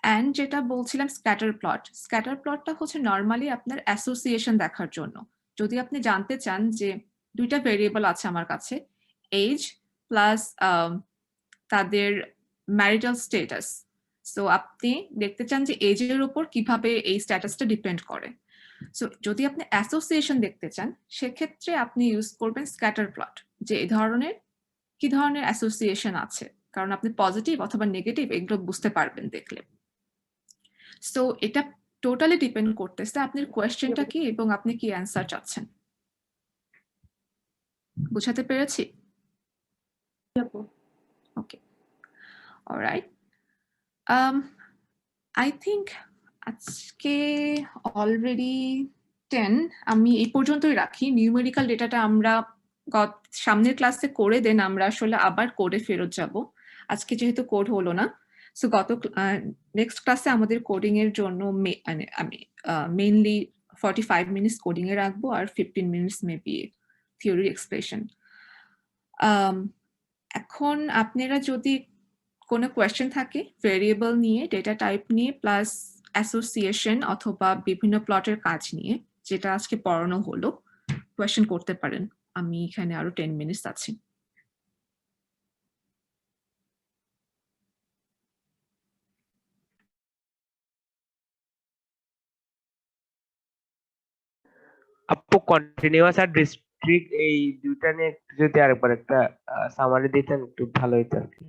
অ্যান্ড যেটা বলছিলাম স্ক্যাটার প্লট, স্ক্যাটার প্লটটা হচ্ছে নর্মালি আপনার অ্যাসোসিয়েশন দেখার জন্য। যদি আপনি জানতে চান যে দুইটা ভেরিয়েবল আছে আমার কাছে, এজ প্লাস তাদের ম্যারিটাল স্ট্যাটাস। সো আপনি দেখতে চান যে এজের উপর কিভাবে এই স্ট্যাটাসটা ডিপেন্ড করে। সো যদি আপনি অ্যাসোসিয়েশন দেখতে চান সেক্ষেত্রে আপনি ইউজ করবেন স্ক্যাটার প্লট, যে এই ধরনের কি ধরনের অ্যাসোসিয়েশন আছে, কারণ আপনি পজিটিভ অথবা নেগেটিভ এগুলো বুঝতে পারবেন দেখলে। সো এটা টোটালি ডিপেন্ড করতেছে আপনার কোয়েশ্চেনটা কি এবং আপনি কি অ্যান্সার চাচ্ছেন। বুঝাতে পেরেছি? ওকে, অলরাইট। আই থিংক আজকে অলরেডি 10, আমি এই পর্যন্তই রাখি। নিউমেরিক্যাল ডেটাটা আমরা সামনের ক্লাসে করে দেন, আমরা আসলে আবার কোডে ফেরত যাব। আজকে যেহেতু কোড হলো না, সো নেক্সট ক্লাসে আমাদের কোডিং এর জন্য আমি মেইনলি 45 মিনিটস কোডিং এ রাখবো আর 15 মিনিটস মেবি থিওরি এক্সপ্রেশন। এখন আপনারা যদি কোনো কোয়েশ্চেন থাকে ভেরিয়েবল নিয়ে, ডেটা টাইপ নিয়ে, প্লাস অ্যাসোসিয়েশন অথবা বিভিন্ন প্লটের কাজ নিয়ে যেটা আজকে পড়ানো হলো, কোয়েশ্চেন করতে পারেন। আমি এখানে আরো 10 মিনিটস আছি। আপু কন্টিনিউয়াস আর ডিস্ট্রিক্ট এই দুইটা নিয়ে একটু যদি আরেকবার একটা সামারি দিতেন একটু ভালো হতো আর কি।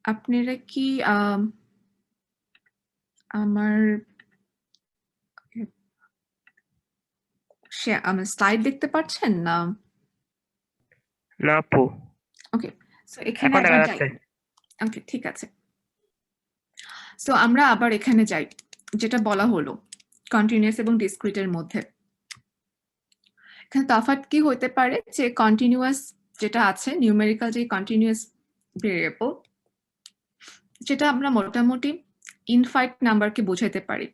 আপনারা কি আমার স্লাইড দেখতে পাচ্ছেন না? না আপু, ওকে, সো এখানে এখন দেখা আবার যাই। যাচ্ছে। ওকে, ঠিক আছে। সো আমরা আবার এখানে যাই, যেটা বলা হলো কন্টিনিউয়াস এবং ডিসক্রিটের মধ্যে। এখানে তফাৎ কি হতে পারে যে কন্টিনিউয়াস যেটা আছে, নিউমেরিক্যাল যে কন্টিনিউয়াস ভেরিয়েবল, যেটা আমরা মোটামুটি ইনফাইট নাম্বারকে বোঝাতে পারি।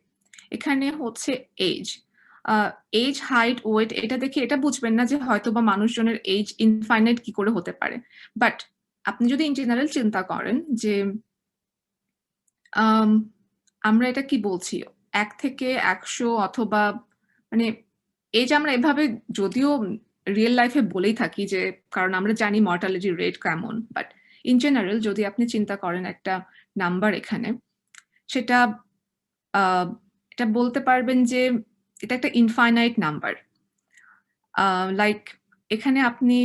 এখানে হচ্ছে এজ, এজ, হাইট, ওয়েট, এটা দেখে এটা বুঝবেন না যে হয়তো বা মানুষজনের এজ ইনফাইনাইট কি করে হতে পারে। বাট আপনি যদি ইন জেনারেল চিন্তা করেন যে আমরা এটা কি বলছি 1 থেকে 100 অথবা মানে এজ আমরা এভাবে যদিও রিয়েল লাইফে বলেই থাকি যে কারণ আমরা জানি মর্টালিটি রেট কেমন, বাট ইন জেনারেল যদি আপনি চিন্তা করেন একটা নাম্বার এখানে, সেটা এটা বলতে পারবেন যে এটা একটা ইনফাইনাইট নাম্বার। লাইক এখানে আপনি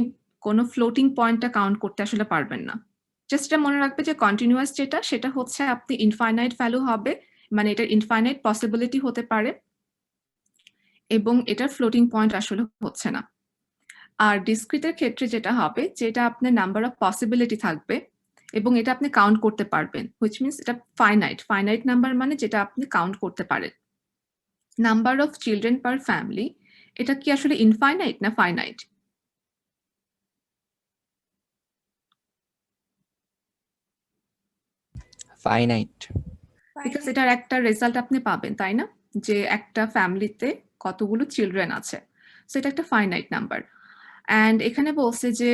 কোনো ফ্লোটিং পয়েন্টটা কাউন্ট করতে আসলে পারবেন না। জাস্ট এটা মনে রাখবে যে কন্টিনিউয়াস যেটা সেটা হচ্ছে আপনি ইনফাইনাইট ভ্যালু হবে, মানে এটার ইনফাইনাইট পসিবিলিটি হতে পারে এবং এটার ফ্লোটিং পয়েন্ট আসলে হচ্ছে না। আর ডিসক্রিটের ক্ষেত্রে যেটা হবে, যেটা আপনার নাম্বার অফ পসিবিলিটি থাকবে এবং এটা আপনি কাউন্ট করতে পারবেন, হুইচ মিনস এটা ফাইনাইট। ফাইনাইট নাম্বার মানে যেটা আপনি কাউন্ট করতে পারেন। Number of children per family, এটা কি আসলে ইনফাইনাইট না ফাইনাইট? ফাইনাইট। বিকজ এটার একটা রেজাল্ট আপনি পাবেন, তাই না, যে একটা ফ্যামিলিতে কতগুলো চিলড্রেন আছে। সো এটা একটা ফাইনাইট নাম্বার। অ্যান্ড এখানে বলছে যে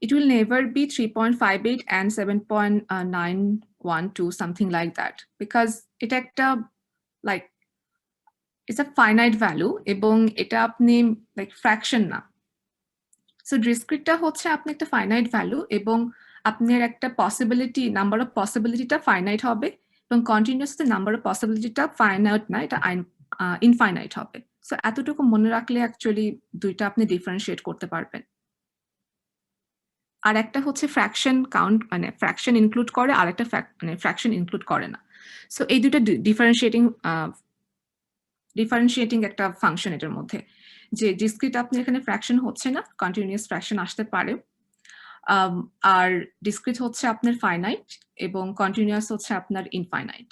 it will never be 3.58 and 7.912 something like that, because এটা একটা like it's a finite value এবং এটা আপনি like fraction না। সো ডিসক্রিটটা হচ্ছে আপনি একটা ফাইনাইট ভ্যালু এবং আপনার একটা পসিবিলিটি, নাম্বার অফ পসিবিলিটিটা ফাইনাইট হবে এবং কন্টিনিউয়াস নাম্বার অফ পসিবিলিটিটা ফাইনাইট না, এটা ইনফাইনাইট হবে। সো এতটুকু মনে রাখলে অ্যাকচুয়ালি দুইটা আপনি ডিফারেন্সিয়েট করতে পারবেন। আর একটা হচ্ছে ফ্র্যাকশন কাউন্ট, মানে ফ্র্যাকশন ইনক্লুড করে, আর একটা মানে ফ্র্যাকশন ইনক্লুড করে না। সো এই দুটো ডিফারেন্সিয়েটিং একটা ফাংশন এটার মধ্যে, যে ডিসক্রিট আপনি এখানে ফ্র্যাকশন হচ্ছে না, কন্টিনিউয়াস ফ্র্যাকশন আসতে পারে। আর ডিসক্রিট হচ্ছে আপনার ফাইনাইট এবং কন্টিনিউয়াস হচ্ছে আপনার ইনফাইনাইট।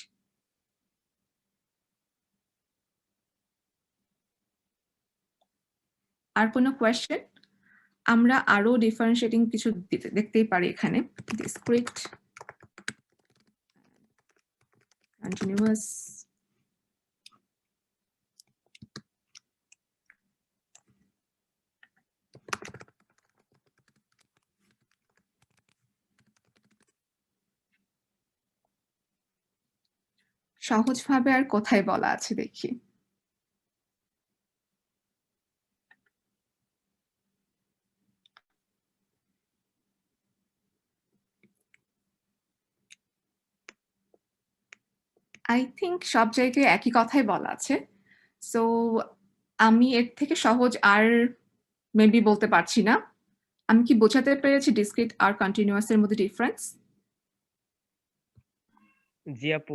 আর কোনো কোয়েশ্চেন? আমরা আরো ডিফারেন্সিয়েটিং কিছু দেখতেই পারি এখানে। ডিসক্রিট, কন্টিনিউয়াস, সহজভাবে আর কোথায় বলা আছে দেখি। আই থিংক সব জায়গায় একই কথাই বলা আছে। সো আমি এর থেকে সহজ আর মেবি বলতে পারছি না। আমি কি বোঝাতে পেরেছি ডিসক্রিট আর কন্টিনিউয়াস এর মধ্যে ডিফারেন্স? জি আপু।